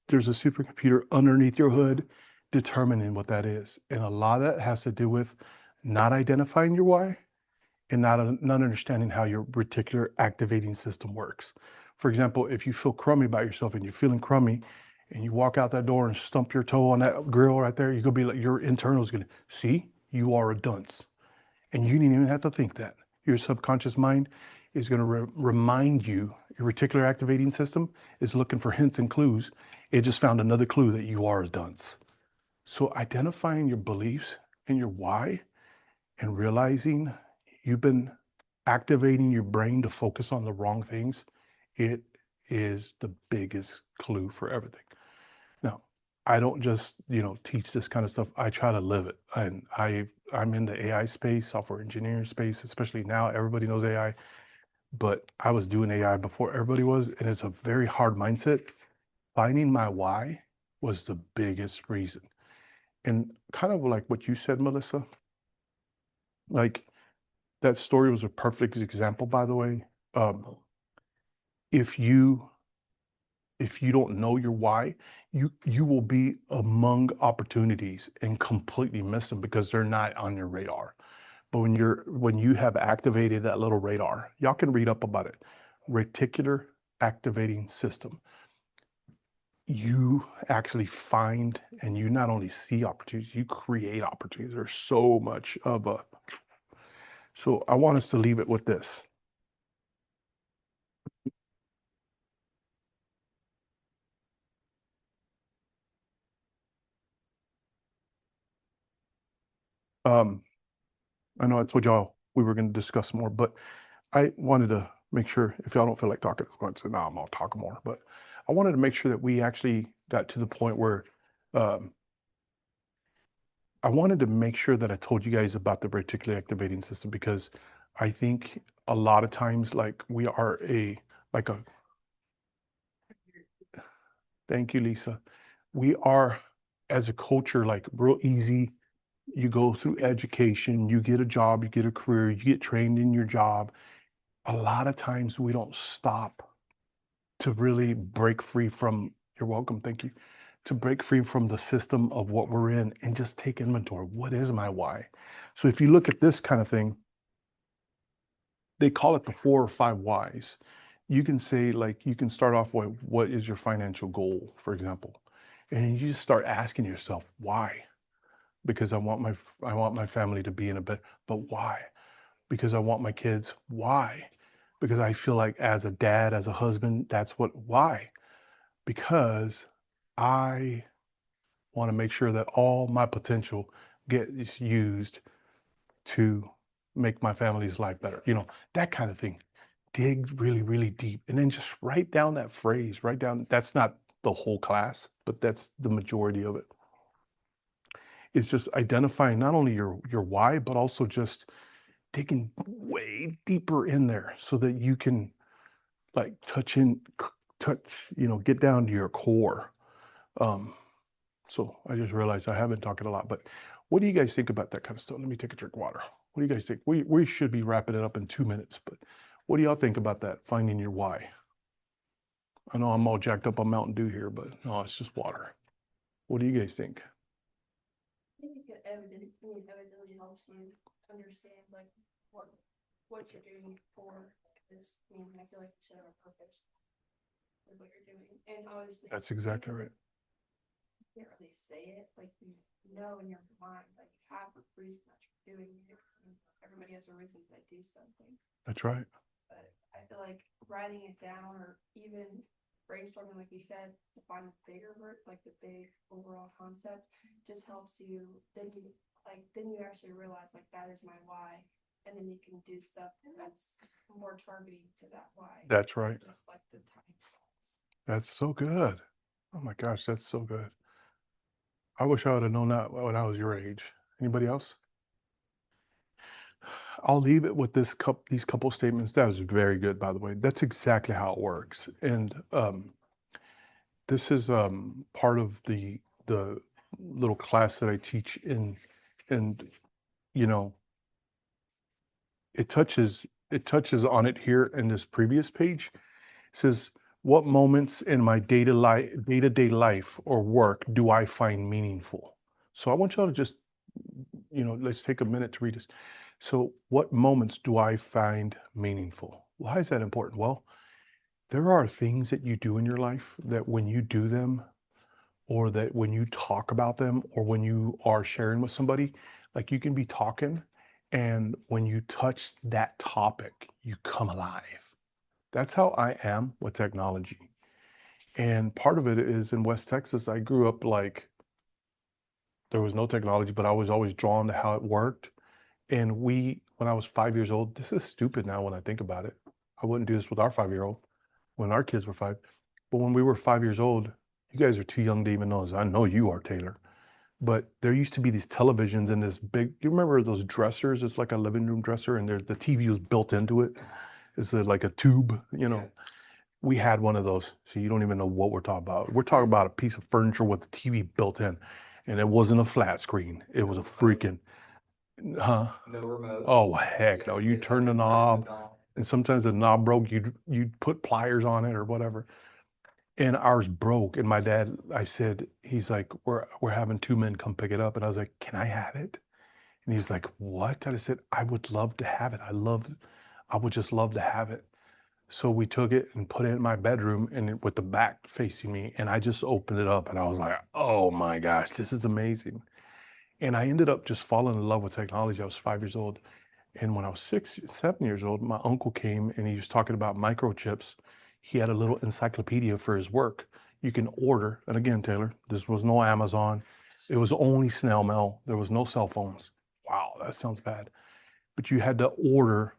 there's a supercomputer underneath your hood determining what that is. And a lot of that has to do with not identifying your why and not understanding how your reticular activating system works. For example, if you feel crummy about yourself and you're feeling crummy and you walk out that door and stump your toe on that grill right there, you're gonna be like, your internal is gonna see you are a dunce. And you didn't even have to think that. Your subconscious mind is going to remind you, your reticular activating system is looking for hints and clues. It just found another clue that you are a dunce. So identifying your beliefs and your why and realizing you've been activating your brain to focus on the wrong things, it is the biggest clue for everything. Now, I don't just, teach this kind of stuff. I try to live it. And I'm in the AI space, software engineering space, especially now. Everybody knows AI, but I was doing AI before everybody was, and it's a very hard mindset. Finding my why was the biggest reason. And kind of like what you said, Melissa, like that story was a perfect example, by the way. Um, if you don't know your why, you will be among opportunities and completely miss them because they're not on your radar. But when you have activated that little radar, y'all can read up about it. Reticular activating system. You actually find, and you not only see opportunities, you create opportunities. There's so much of a. So I want us to leave it with this. Um, I know I told y'all we were going to discuss more, but I wanted to make sure, if y'all don't feel like talking, it's going to say, no, I'm going to talk more. But I wanted to make sure that we actually got to the point where um, I wanted to make sure that I told you guys about the reticular activating system, because I think a lot of times, like, we are a like a, thank you, Lisa. We are, as a culture, like real easy. You go through education, you get a job, you get a career, you get trained in your job. A lot of times we don't stop to really break free from, you're welcome, thank you, to break free from the system of what we're in and just take inventory. What is my why? So if you look at this kind of thing, they call it the 4 or 5 whys. You can say, like, you can start off with, what is your financial goal, for example? And you just start asking yourself, why? Because I want my family to be in a better, but why? Because I want my kids. Why? Because I feel like as a dad, as a husband, why? Because I want to make sure that all my potential gets used to make my family's life better. That kind of thing. Dig really, really deep and then just write down that phrase, write down, that's not the whole class, but that's the majority of it. It's just identifying not only your why, but also just digging way deeper in there so that you can like touch, get down to your core. So I just realized I have been talking a lot, but what do you guys think about that kind of stuff? Let me take a drink of water. What do you guys think? We should be wrapping it up in 2 minutes, but what do y'all think about that? Finding your why. I know I'm all jacked up on Mountain Dew here, but no, it's just water. What do you guys think? I think it evidently helps you understand like what you're doing for this. I feel like you should have a purpose with what you're doing. And obviously That's exactly right. you can't really say it, like you know in your mind, like you have a reason that you're doing it. Everybody has a reason to do something. That's right. But I feel like writing it down or even brainstorming, like you said, to find a bigger word, like the big overall concept, just helps you. Then you actually realize like that is my why, and then you can do stuff that's more targeting to that why. That's right. Just like the time. That's so good. Oh my gosh, that's so good. I wish I would have known that when I was your age. Anybody else? I'll leave it with these couple statements. That was very good, by the way. That's exactly how it works. And this is part of the little class that I teach in, and you know, it touches on it here in this previous page. It says, what moments in my day-to-day life or work do I find meaningful? So I want y'all to just, let's take a minute to read this. So what moments do I find meaningful? Why is that important? Well, there are things that you do in your life that when you do them, or that when you talk about them, or when you are sharing with somebody, like you can be talking, and when you touch that topic, you come alive. That's how I am with technology. And part of it is in West Texas, I grew up like there was no technology, but I was always drawn to how it worked. And when I was 5 years old, this is stupid now when I think about it. I wouldn't do this with our 5-year-old when our kids were 5. But when we were 5 years old, you guys are too young to even know this. I know you are, Taylor. But there used to be these televisions and this big, you remember those dressers? It's like a living room dresser and the TV was built into it. It's like a tube, We had one of those. So you don't even know what we're talking about. We're talking about a piece of furniture with a TV built in. And it wasn't a flat screen. It was a freaking, huh? No remote. Oh, heck no. You turn the knob, and sometimes the knob broke. You'd put pliers on it or whatever. And ours broke. And my dad, he's like, we're having 2 men come pick it up. And I was like, can I have it? And he's like, what? And I said, I would love to have it. I would just love to have it. So we took it and put it in my bedroom with the back facing me. And I just opened it up and I was like, oh my gosh, this is amazing. And I ended up just falling in love with technology. I was 5 years old. And when I was 7 years old, my uncle came and he was talking about microchips. He had a little encyclopedia for his work. You can order, and again, Taylor, this was no Amazon. It was only snail mail. There was no cell phones. Wow, that sounds bad. But you had to order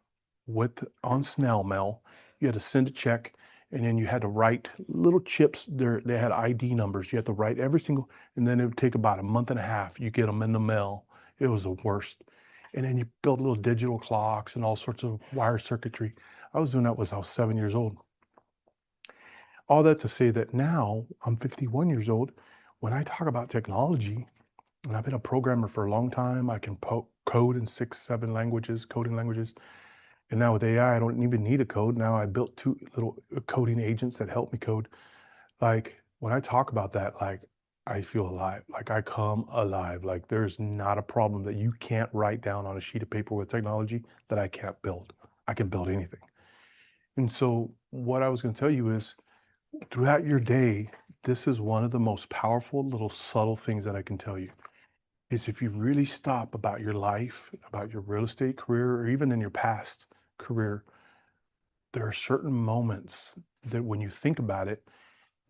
on snail mail. You had to send a check, and then you had to write little chips. They had ID numbers. You had to write every single, and then it would take about a month and a half. You get them in the mail. It was the worst. And then you build little digital clocks and all sorts of wire circuitry. I was doing that when I was 7 years old. All that to say that now I'm 51 years old. When I talk about technology, and I've been a programmer for a long time, I can code in 6, 7 languages, coding languages. And now with AI, I don't even need a code. Now I built 2 little coding agents that help me code. Like when I talk about that, like I feel alive, like I come alive. Like there's not a problem that you can't write down on a sheet of paper with technology that I can't build. I can build anything. And so what I was going to tell you is throughout your day, this is one of the most powerful little subtle things that I can tell you is if you really stop about your life, about your real estate career, or even in your past career, there are certain moments that when you think about it,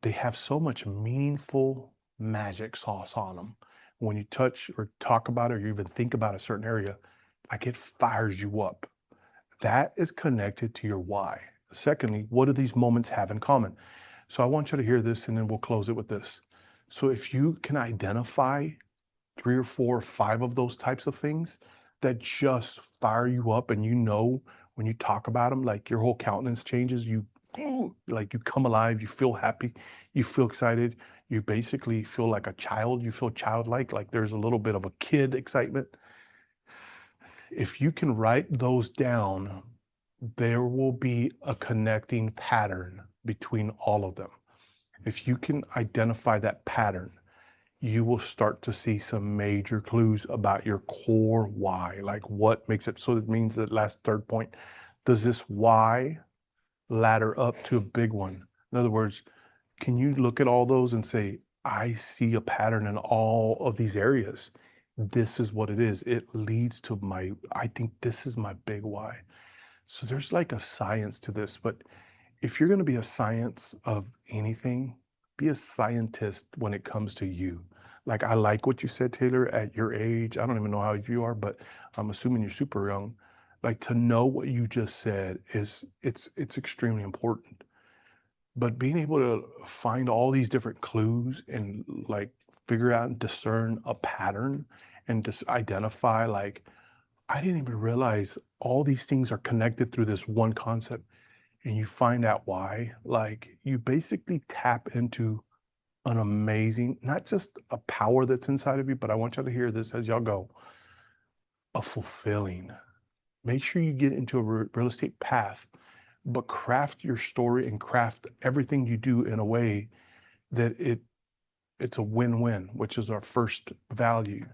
they have so much meaningful magic sauce on them. When you touch or talk about it, or you even think about a certain area, like it fires you up. That is connected to your why. Secondly, what do these moments have in common? So I want you to hear this and then we'll close it with this. So if you can identify 3 or 4 or 5 of those types of things that just fire you up and you know when you talk about them, like your whole countenance changes, you like you come alive, you feel happy, you feel excited, you basically feel like a child, you feel childlike, like there's a little bit of a kid excitement. If you can write those down, there will be a connecting pattern between all of them. If you can identify that pattern, you will start to see some major clues about your core why, like what makes it. So it means that last third point, does this why ladder up to a big one? In other words, can you look at all those and say, I see a pattern in all of these areas. This is what it is. It leads to I think this is my big why. So there's like a science to this, but if you're going to be a science of anything, be a scientist when it comes to you. Like I like what you said, Taylor, at your age. I don't even know how old you are, but I'm assuming you're super young. Like to know what you just said is it's extremely important. But being able to find all these different clues and like figure out and discern a pattern and just identify like I didn't even realize all these things are connected through this one concept and you find out why, like you basically tap into an amazing, not just a power that's inside of you, but I want y'all to hear this as y'all go, a fulfilling. Make sure you get into a real estate path, but craft your story and craft everything you do in a way that it's a win-win, which is our first value.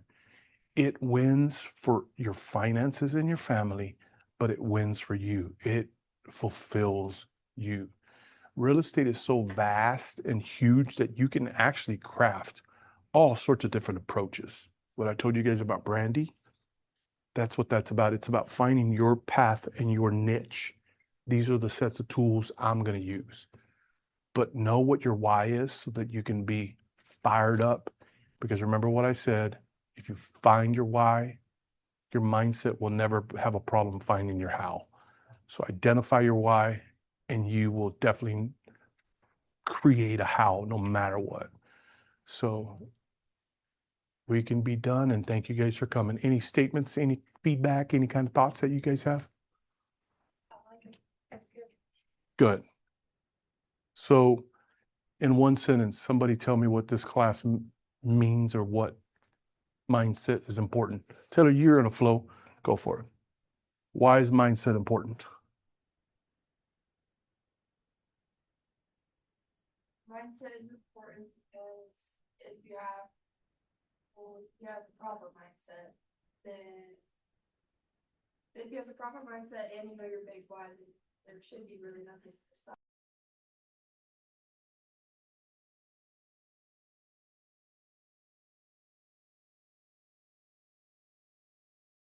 It wins for your finances and your family, but it wins for you. It fulfills you. Real estate is so vast and huge that you can actually craft all sorts of different approaches. What I told you guys about Brandy, that's what that's about. It's about finding your path and your niche. These are the sets of tools I'm going to use. But know what your why is so that you can be fired up. Because remember what I said, if you find your why, your mindset will never have a problem finding your how. So identify your why and you will definitely create a how no matter what. So we can be done and thank you guys for coming. Any statements, any feedback, any kind of thoughts that you guys have? I like it. That's good. Good. So in one sentence, somebody tell me what this class means or what mindset is important. Taylor, you're in a flow. Go for it. Why is mindset important? Mindset is important because if you have, well, if you have the proper mindset, then if you have the proper mindset and you know your big why, then there should be really nothing to stop